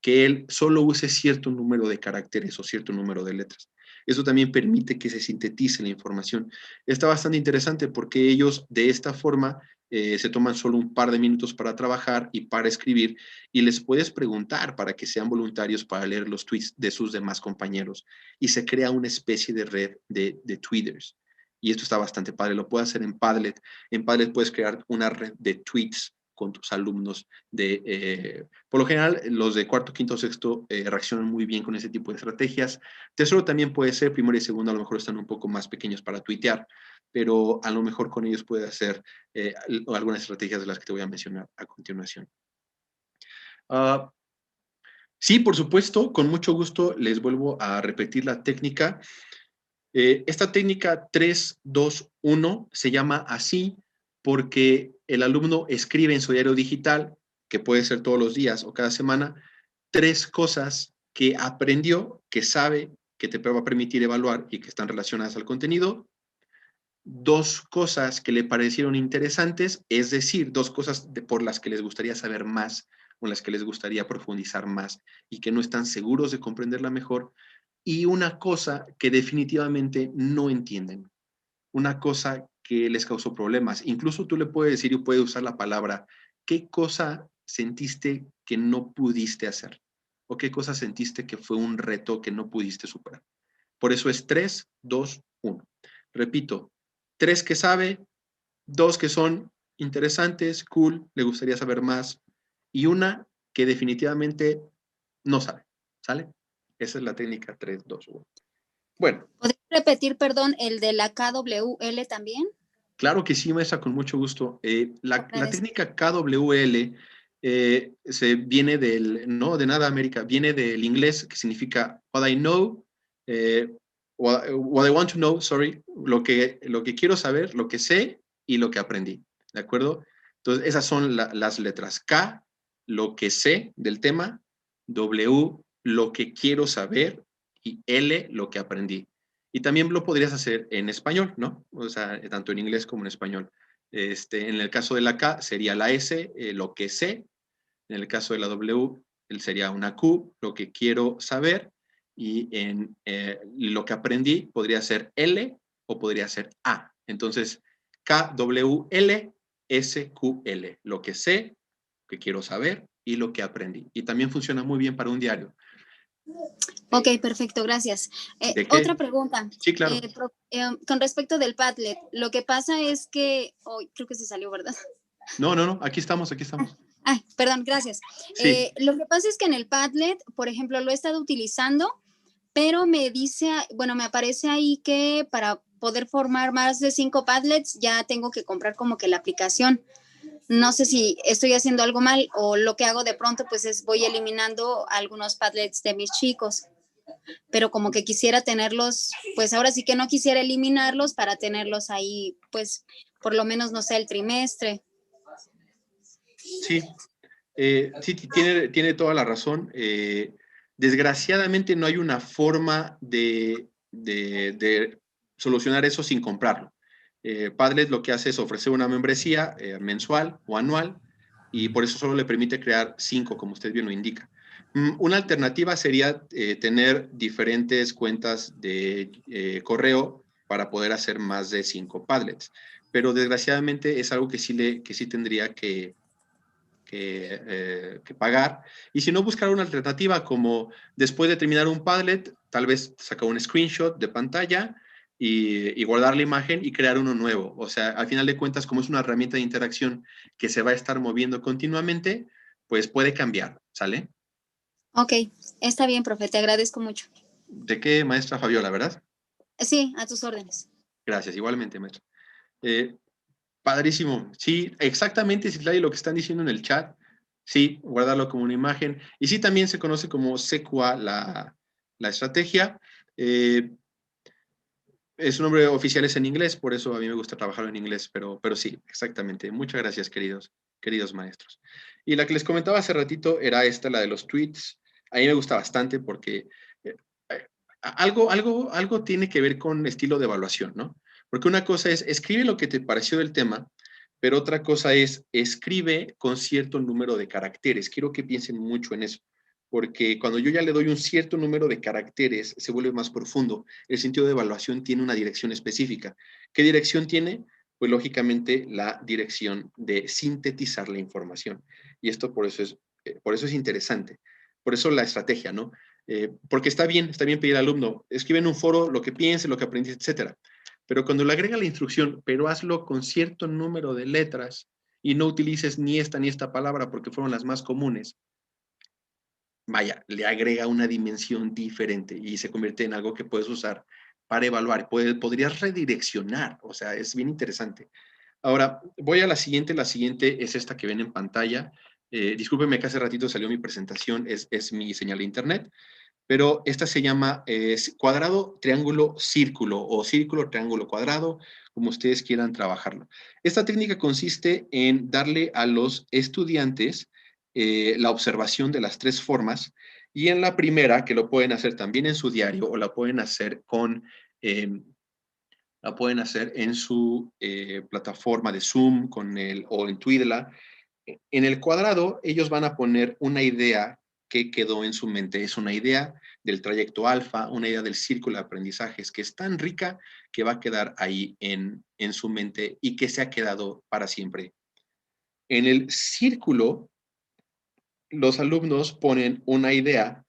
que él solo use cierto número de caracteres o cierto número de letras. Eso también permite que se sintetice la información. Está bastante interesante porque ellos de esta forma se toman solo un par de minutos para trabajar y para escribir y les puedes preguntar para que sean voluntarios para leer los tweets de sus demás compañeros y se crea una especie de red de tweeters. Y esto está bastante padre, lo puedes hacer en Padlet. En Padlet puedes crear una red de tweets con tus alumnos por lo general, los de cuarto, quinto, sexto reaccionan muy bien con ese tipo de estrategias. Tercero también puede ser, primero y segundo a lo mejor están un poco más pequeños para tuitear, pero a lo mejor con ellos puede hacer algunas estrategias de las que te voy a mencionar a continuación. Sí, por supuesto, con mucho gusto les vuelvo a repetir la técnica. Esta técnica 3-2-1 se llama así porque el alumno escribe en su diario digital, que puede ser todos los días o cada semana, 3 cosas que aprendió, que sabe, que te va a permitir evaluar y que están relacionadas al contenido. 2 cosas que le parecieron interesantes, es decir, 2 cosas por las que les gustaría saber más o en las que les gustaría profundizar más y que no están seguros de comprenderla mejor. Y una cosa que definitivamente no entienden, una cosa que les causó problemas. Incluso tú le puedes decir y puedes usar la palabra, ¿qué cosa sentiste que no pudiste hacer? ¿O qué cosa sentiste que fue un reto que no pudiste superar? Por eso es 3, 2, 1. Repito, 3 que sabe, 2 que son interesantes, cool, le gustaría saber más, y una que definitivamente no sabe. ¿Sale? Esa es la técnica 3, 2, 1. Bueno. ¿Podrías repetir, perdón, el de la KWL también? Claro que sí, maestra, con mucho gusto. La Agradezco. técnica KWL se viene no de nada América, viene del inglés que significa what I know, what I want to know, sorry, lo que quiero saber, lo que sé y lo que aprendí, ¿de acuerdo? Entonces, esas son las letras. K, lo que sé del tema, W, lo que quiero saber y L, lo que aprendí. Y también lo podrías hacer en español, ¿no? O sea, tanto en inglés como en español. En el caso de la K sería la S, lo que sé. En el caso de la W, sería una Q, lo que quiero saber. Y en lo que aprendí podría ser L o podría ser A. Entonces, K, W, L, S, Q, L. Lo que sé, lo que quiero saber y lo que aprendí. Y también funciona muy bien para un diario. Ok, perfecto, gracias. ¿De qué? Otra pregunta. Sí, claro. Con respecto del Padlet, lo que pasa es que, oh, creo que se salió, ¿verdad? No, no, no, aquí estamos, aquí estamos. Ay, perdón, gracias. Sí, Lo que pasa es que en el Padlet, por ejemplo, lo he estado utilizando, pero me dice, bueno, me aparece ahí que para poder formar más de 5 Padlets ya tengo que comprar como que la aplicación. No sé si estoy haciendo algo mal o lo que hago de pronto pues es voy eliminando algunos Padlets de mis chicos, pero como que quisiera tenerlos, pues ahora sí que no quisiera eliminarlos para tenerlos ahí, pues por lo menos, no sé, el trimestre. sí. Sí, tiene toda la razón. Desgraciadamente no hay una forma de solucionar eso sin comprarlo. Padlet lo que hace es ofrecer una membresía mensual o anual y por eso solo le permite crear 5, como usted bien lo indica. Una alternativa sería tener diferentes cuentas de correo para poder hacer más de 5 Padlets, pero desgraciadamente es algo que sí tendría que pagar. Y si no, buscar una alternativa como después de terminar un Padlet, tal vez sacar un screenshot de pantalla y guardar la imagen y crear uno nuevo. O sea, al final de cuentas, como es una herramienta de interacción que se va a estar moviendo continuamente, pues puede cambiar, ¿sale? Ok, está bien, profe, te agradezco mucho. ¿De qué, maestra Fabiola, verdad? Sí, a tus órdenes. Gracias, igualmente, maestra. Eh, Padrísimo. Sí, exactamente, Citlali, lo que están diciendo en el chat. Sí, guardarlo como una imagen. Y sí, también se conoce como SECUA la estrategia. Eh, Su nombre oficial es en inglés, por eso a mí me gusta trabajarlo en inglés, pero sí, exactamente. Muchas gracias, queridos maestros. Y la que les comentaba hace ratito era esta, la de los tweets. A mí me gusta bastante porque eh, algo tiene que ver con estilo de evaluación, ¿no? Porque una cosa es, escribe lo que te pareció del tema, pero otra cosa es, escribe con cierto número de caracteres. Quiero que piensen mucho en eso, porque cuando yo ya le doy un cierto número de caracteres, se vuelve más profundo. El sentido de evaluación tiene una dirección específica. ¿Qué dirección tiene? Pues lógicamente la dirección de sintetizar la información. Y esto por eso es interesante. Por eso la estrategia, ¿no? Porque está bien pedir al alumno, escribe en un foro lo que piense, lo que aprendiste, etcétera. Pero cuando le agrega la instrucción, pero hazlo con cierto número de letras y no utilices ni esta palabra porque fueron las más comunes, vaya, le agrega una dimensión diferente y se convierte en algo que puedes usar para evaluar. Podrías redireccionar, o sea, es bien interesante. Ahora, voy a la siguiente es esta que ven en pantalla. Discúlpenme que hace ratito salió mi presentación, es mi señal de internet, pero esta se llama cuadrado, triángulo, círculo o círculo, triángulo, cuadrado, como ustedes quieran trabajarlo. Esta técnica consiste en darle a los estudiantes la observación de las 3 formas y en la primera, que lo pueden hacer también en su diario o la pueden hacer la pueden hacer en su plataforma de Zoom o en Twitter. En el cuadrado, ellos van a poner una idea que quedó en su mente. Es una idea del trayecto alfa, una idea del círculo de aprendizajes que es tan rica que va a quedar ahí en su mente y que se ha quedado para siempre. En el círculo, los alumnos ponen una idea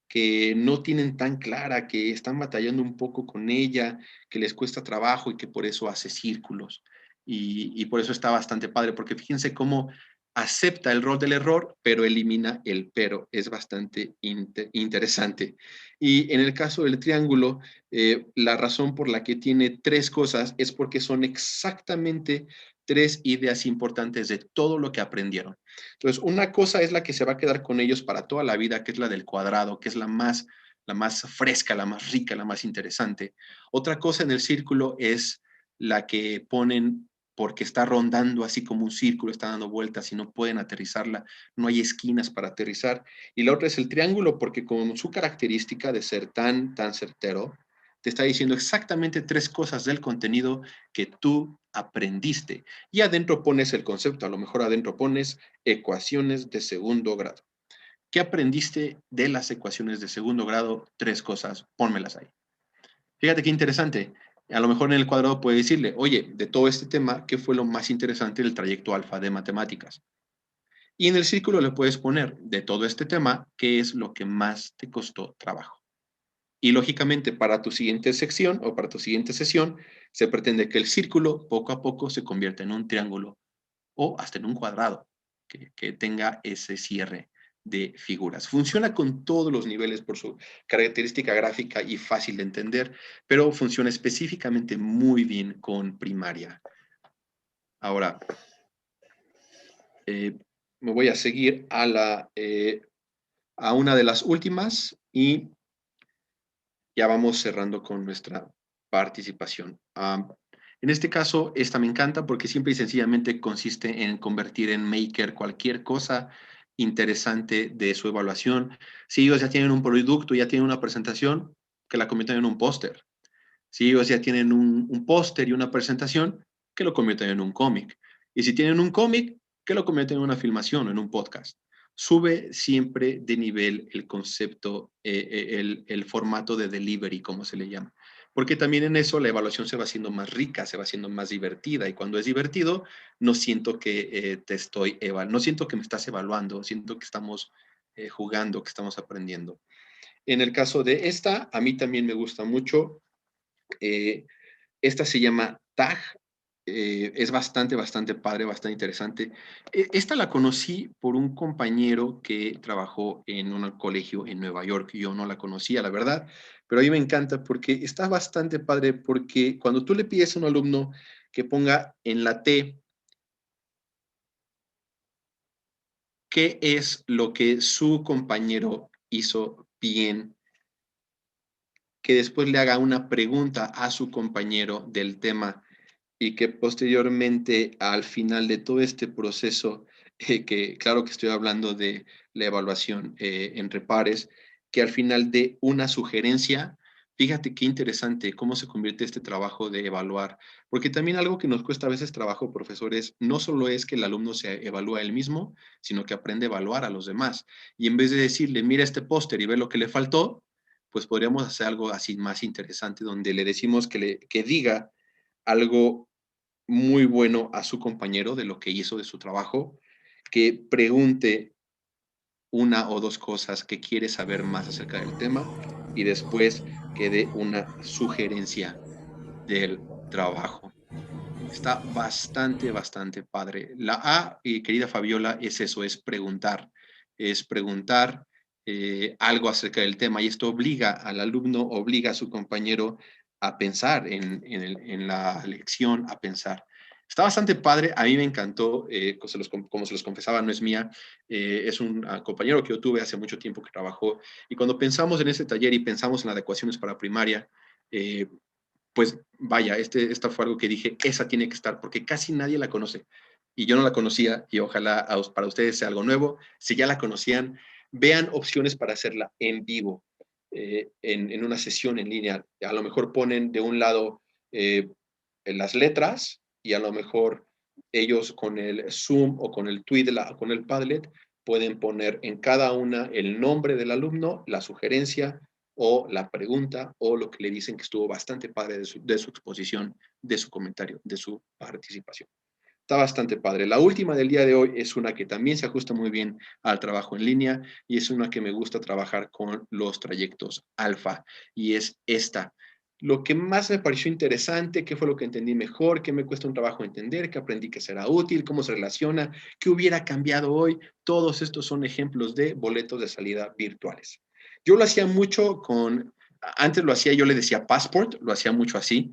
que no tienen tan clara, que están batallando un poco con ella, que les cuesta trabajo y que por eso hace círculos. Y por eso está bastante padre, porque fíjense cómo acepta el rol del error, pero elimina el pero. Es bastante interesante. Y en el caso del triángulo, la razón por la que tiene 3 cosas es porque son exactamente 3 ideas importantes de todo lo que aprendieron. Entonces, una cosa es la que se va a quedar con ellos para toda la vida, que es la del cuadrado, que es la más fresca, la más rica, la más interesante. Otra cosa en el círculo es la que ponen porque está rondando así como un círculo, está dando vueltas y no pueden aterrizarla, no hay esquinas para aterrizar. Y la otra es el triángulo, porque con su característica de ser tan certero, te está diciendo exactamente 3 cosas del contenido que tú aprendiste. Y adentro pones el concepto, a lo mejor adentro pones ecuaciones de segundo grado. ¿Qué aprendiste de las ecuaciones de segundo grado? 3 cosas, pónmelas ahí. Fíjate qué interesante. A lo mejor en el cuadrado puede decirle, oye, de todo este tema, ¿qué fue lo más interesante del trayecto alfa de matemáticas? Y en el círculo le puedes poner de todo este tema, qué es lo que más te costó trabajo. Y lógicamente para tu siguiente sección o para tu siguiente sesión, se pretende que el círculo poco a poco se convierta en un triángulo o hasta en un cuadrado que tenga ese cierre de figuras. Funciona con todos los niveles por su característica gráfica y fácil de entender, pero funciona específicamente muy bien con primaria. Ahora, me voy a seguir a una de las últimas y ya vamos cerrando con nuestra participación. En este caso, esta me encanta porque simple y sencillamente consiste en convertir en Maker cualquier cosa interesante de su evaluación. Si ellos ya tienen un producto, ya tienen una presentación, que la conviertan en un póster. Si ellos ya tienen un póster y una presentación, que lo conviertan en un cómic. Y si tienen un cómic, que lo conviertan en una filmación, en un podcast. Sube siempre de nivel el concepto, el formato de delivery, como se le llama. Porque también en eso la evaluación se va haciendo más rica, se va haciendo más divertida. Y cuando es divertido, no siento que no siento que me estás evaluando, siento que estamos jugando, que estamos aprendiendo. En el caso de esta, a mí también me gusta mucho. Esta se llama TAG. Es bastante padre, bastante interesante. Esta la conocí por un compañero que trabajó en un colegio en Nueva York. Yo no la conocía, la verdad, pero a mí me encanta porque está bastante padre porque cuando tú le pides a un alumno que ponga en la T qué es lo que su compañero hizo bien, que después le haga una pregunta a su compañero del tema y que posteriormente al final de todo este proceso, que claro que estoy hablando de la evaluación entre pares, que al final de una sugerencia, fíjate qué interesante cómo se convierte este trabajo de evaluar, porque también algo que nos cuesta a veces trabajo, profesores, no solo es que el alumno se evalúa a él mismo, sino que aprende a evaluar a los demás. Y en vez de decirle, mira este póster y ve lo que le faltó, pues podríamos hacer algo así más interesante, donde le decimos que diga algo muy bueno a su compañero de lo que hizo de su trabajo, que pregunte una o dos cosas que quiere saber más acerca del tema y después que dé una sugerencia del trabajo. Está bastante padre. La A, querida Fabiola, es eso, es preguntar algo acerca del tema y esto obliga al alumno, obliga a su compañero a pensar en la lección, a pensar. Está bastante padre, a mí me encantó, como se los confesaba, no es mía, es un compañero que yo tuve hace mucho tiempo que trabajó y cuando pensamos en ese taller y pensamos en las adecuaciones para primaria, pues vaya, esta fue algo que dije, esa tiene que estar, porque casi nadie la conoce. Y yo no la conocía y ojalá para ustedes sea algo nuevo. Si ya la conocían, vean opciones para hacerla en vivo, en una sesión en línea. A lo mejor ponen de un lado las letras y a lo mejor ellos con el Zoom o con el Tweet, con el Padlet, pueden poner en cada una el nombre del alumno, la sugerencia, o la pregunta o lo que le dicen que estuvo bastante padre de su exposición, de su comentario, de su participación. Está bastante padre. La última del día de hoy es una que también se ajusta muy bien al trabajo en línea y es una que me gusta trabajar con los trayectos alfa y es esta. Lo que más me pareció interesante, qué fue lo que entendí mejor, qué me cuesta un trabajo entender, qué aprendí que será útil, cómo se relaciona, qué hubiera cambiado hoy. Todos estos son ejemplos de boletos de salida virtuales. Yo lo hacía mucho antes lo hacía, yo le decía passport, lo hacía mucho así,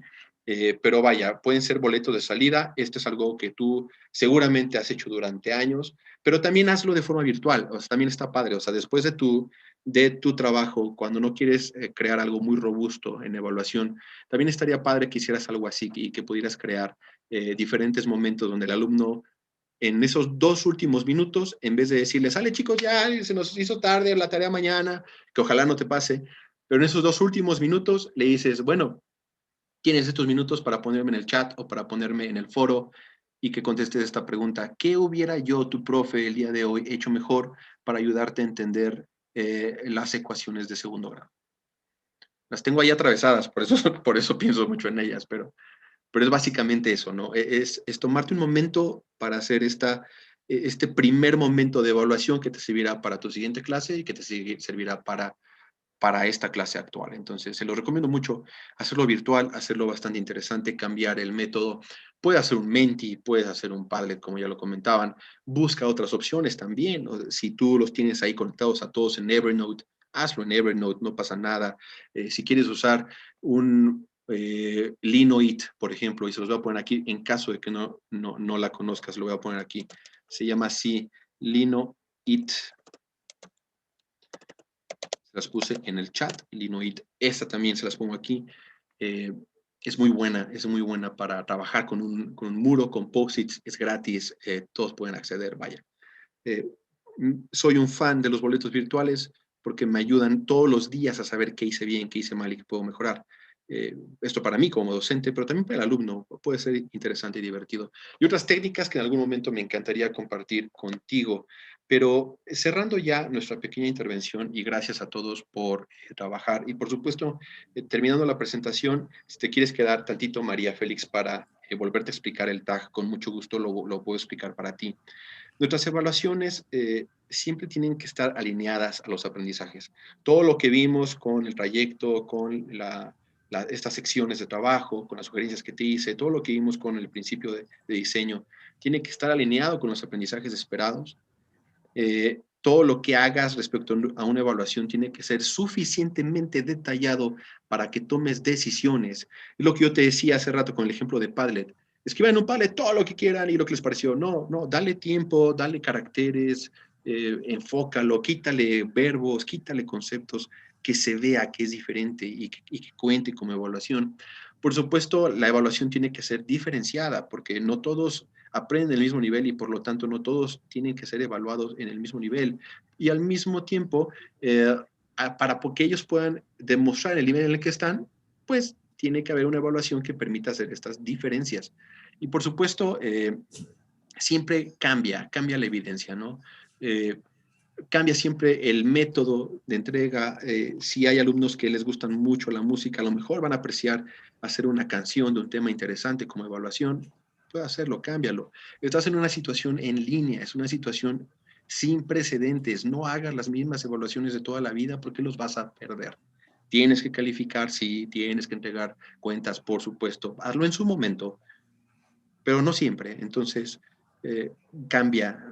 pero vaya, pueden ser boletos de salida, esto es algo que tú seguramente has hecho durante años, pero también hazlo de forma virtual, o sea, también está padre, o sea, después de tu trabajo, cuando no quieres crear algo muy robusto en evaluación, también estaría padre que hicieras algo así y que pudieras crear diferentes momentos donde el alumno en esos 2 últimos minutos, en vez de decirle, sale chicos, ya se nos hizo tarde la tarea mañana, que ojalá no te pase, pero en esos 2 últimos minutos le dices, bueno, tienes estos minutos para ponerme en el chat o para ponerme en el foro y que contestes esta pregunta. ¿Qué hubiera yo, tu profe, el día de hoy hecho mejor para ayudarte a entender las ecuaciones de segundo grado? Las tengo ahí atravesadas, por eso pienso mucho en ellas, pero es básicamente eso, ¿no? Es tomarte un momento para hacer este primer momento de evaluación que te servirá para tu siguiente clase y que te servirá para esta clase actual. Entonces, se lo recomiendo mucho hacerlo virtual, hacerlo bastante interesante, cambiar el método. Puedes hacer un Menti, puedes hacer un Padlet, como ya lo comentaban. Busca otras opciones también. Si tú los tienes ahí conectados a todos en Evernote, hazlo en Evernote, no pasa nada. Si quieres usar un Linoit, por ejemplo, y se los voy a poner aquí, en caso de que no la conozcas, lo voy a poner aquí. Se llama así Linoit. Se las puse en el chat, Linoid. Esta también se las pongo aquí. Es muy buena para trabajar con un muro, con post-its, es gratis, todos pueden acceder, vaya. Soy un fan de los boletos virtuales porque me ayudan todos los días a saber qué hice bien, qué hice mal y qué puedo mejorar. Esto para mí como docente, pero también para el alumno puede ser interesante y divertido. Y otras técnicas que en algún momento me encantaría compartir contigo. Pero cerrando ya nuestra pequeña intervención y gracias a todos por trabajar y por supuesto, terminando la presentación, si te quieres quedar tantito, María Félix, para volverte a explicar el tag, con mucho gusto lo puedo explicar para ti. Nuestras evaluaciones siempre tienen que estar alineadas a los aprendizajes. Todo lo que vimos con el trayecto, con estas secciones de trabajo, con las sugerencias que te hice, todo lo que vimos con el principio de diseño, tiene que estar alineado con los aprendizajes esperados. Todo lo que hagas respecto a una evaluación tiene que ser suficientemente detallado para que tomes decisiones. Es lo que yo te decía hace rato con el ejemplo de Padlet. Escriban en un Padlet todo lo que quieran y lo que les pareció. No, dale tiempo, dale caracteres, enfócalo, quítale verbos, quítale conceptos, que se vea que es diferente y que cuente como evaluación. Por supuesto, la evaluación tiene que ser diferenciada porque no todos aprenden el mismo nivel y por lo tanto no todos tienen que ser evaluados en el mismo nivel. Y al mismo tiempo, para que ellos puedan demostrar el nivel en el que están, pues tiene que haber una evaluación que permita hacer estas diferencias. Y por supuesto, siempre cambia la evidencia, ¿no? Cambia siempre el método de entrega. Si hay alumnos que les gustan mucho la música, a lo mejor van a apreciar hacer una canción de un tema interesante como evaluación. Puede hacerlo, cámbialo. Estás en una situación en línea, es una situación sin precedentes. No hagas las mismas evaluaciones de toda la vida porque los vas a perder. Tienes que calificar, sí, tienes que entregar cuentas, por supuesto. Hazlo en su momento, pero no siempre. Entonces, cambia,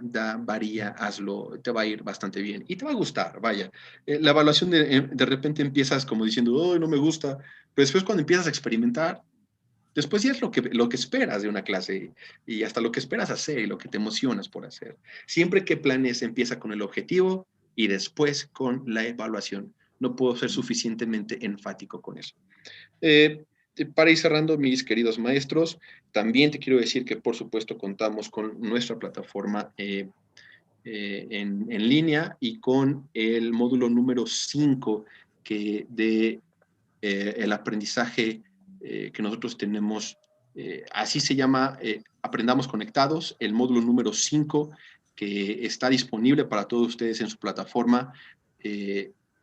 varía, hazlo, te va a ir bastante bien y te va a gustar, vaya. La evaluación de repente empiezas como diciendo, oh, no me gusta, pero después cuando empiezas a experimentar, después ya es lo que esperas de una clase y hasta lo que esperas hacer y lo que te emocionas por hacer. Siempre que planes empieza con el objetivo y después con la evaluación. No puedo ser suficientemente enfático con eso. Para ir cerrando, mis queridos maestros, también te quiero decir que por supuesto contamos con nuestra plataforma en línea y con el módulo número 5 de el aprendizaje que nosotros tenemos, así se llama, Aprendamos Conectados, el módulo número 5 que está disponible para todos ustedes en su plataforma.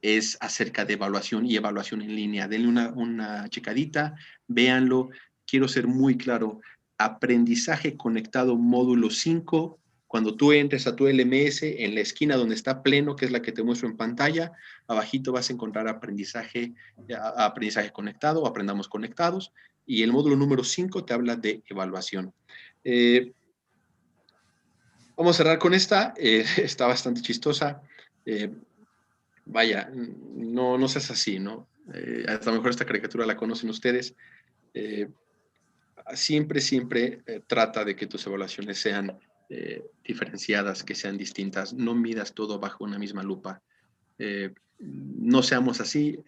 Es acerca de evaluación y evaluación en línea. Denle una checadita, véanlo. Quiero ser muy claro, aprendizaje conectado módulo 5. Cuando tú entres a tu LMS, en la esquina donde está pleno, que es la que te muestro en pantalla, abajito vas a encontrar aprendizaje conectado, aprendamos conectados, y el módulo número 5 te habla de evaluación. Vamos a cerrar con esta, está bastante chistosa. Vaya, no seas así, ¿no? A lo mejor esta caricatura la conocen ustedes. Siempre trata de que tus evaluaciones sean diferenciadas, que sean distintas. No midas todo bajo una misma lupa. No seamos así,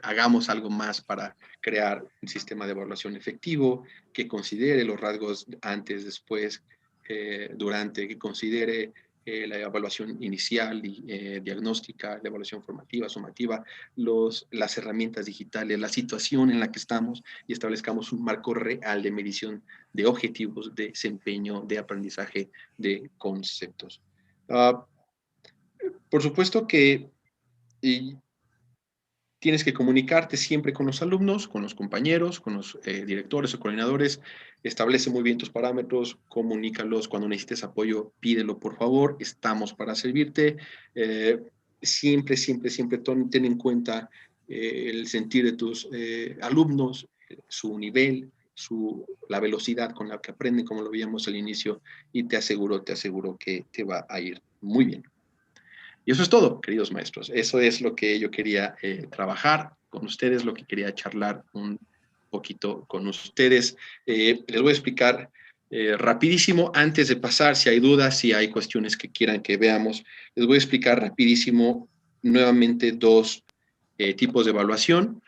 hagamos algo más para crear un sistema de evaluación efectivo que considere los rasgos antes, después, durante, que considere la evaluación inicial, diagnóstica, la evaluación formativa, sumativa, las herramientas digitales, la situación en la que estamos y establezcamos un marco real de medición de objetivos, de desempeño, de aprendizaje, de conceptos. Por supuesto que y Tienes que comunicarte siempre con los alumnos, con los compañeros, con los directores o coordinadores. Establece muy bien tus parámetros, comunícalos. Cuando necesites apoyo, pídelo, por favor. Estamos para servirte. Siempre, siempre, siempre ten en cuenta el sentir de tus alumnos, su nivel, la velocidad con la que aprenden, como lo veíamos al inicio, y te aseguro que te va a ir muy bien. Y eso es todo, queridos maestros. Eso es lo que yo quería trabajar con ustedes, lo que quería charlar un poquito con ustedes. Les voy a explicar rapidísimo, antes de pasar, si hay dudas, si hay cuestiones que quieran que veamos, les voy a explicar rapidísimo nuevamente dos tipos de evaluación.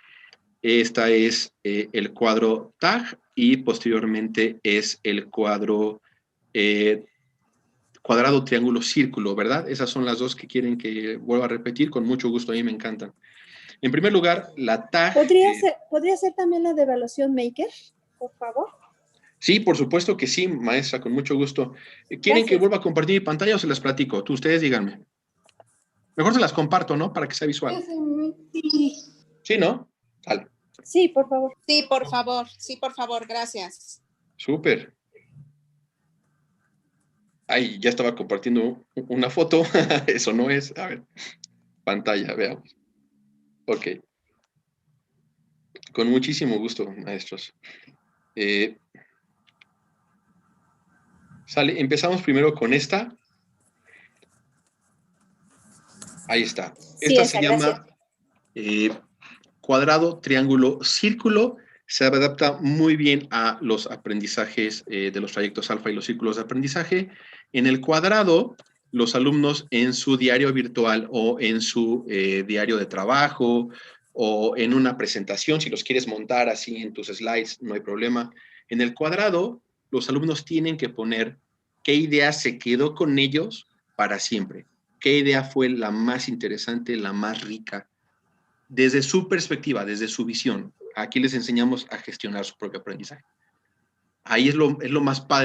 Esta es el cuadro TAG y posteriormente es el cuadro cuadrado, triángulo, círculo, ¿verdad? Esas son las dos que quieren que vuelva a repetir, con mucho gusto, a mí me encantan. En primer lugar, la TAG... ¿Podría ser también la de evaluación Maker, por favor? Sí, por supuesto que sí, maestra, con mucho gusto. ¿Quieren Gracias. que vuelva a compartir mi pantalla o se las platico? Ustedes díganme. Mejor se las comparto, ¿no? Para que sea visual. Sí. ¿Sí, no? Dale. Sí, por favor. Sí, por favor. Sí, por favor. Gracias. Súper. Ay, ya estaba compartiendo una foto. Eso no es. A ver, pantalla, veamos. Ok. Con muchísimo gusto, maestros. Sale, empezamos primero con esta. Ahí está. Sí, Esta se llama cuadrado, triángulo, círculo. Se adapta muy bien a los aprendizajes de los trayectos alfa y los círculos de aprendizaje. En el cuadrado, los alumnos en su diario virtual o en su diario de trabajo o en una presentación, si los quieres montar así en tus slides, no hay problema. En el cuadrado, los alumnos tienen que poner qué idea se quedó con ellos para siempre. ¿Qué idea fue la más interesante, la más rica? Desde su perspectiva, desde su visión. Aquí les enseñamos a gestionar su propio aprendizaje. Ahí es lo más padre.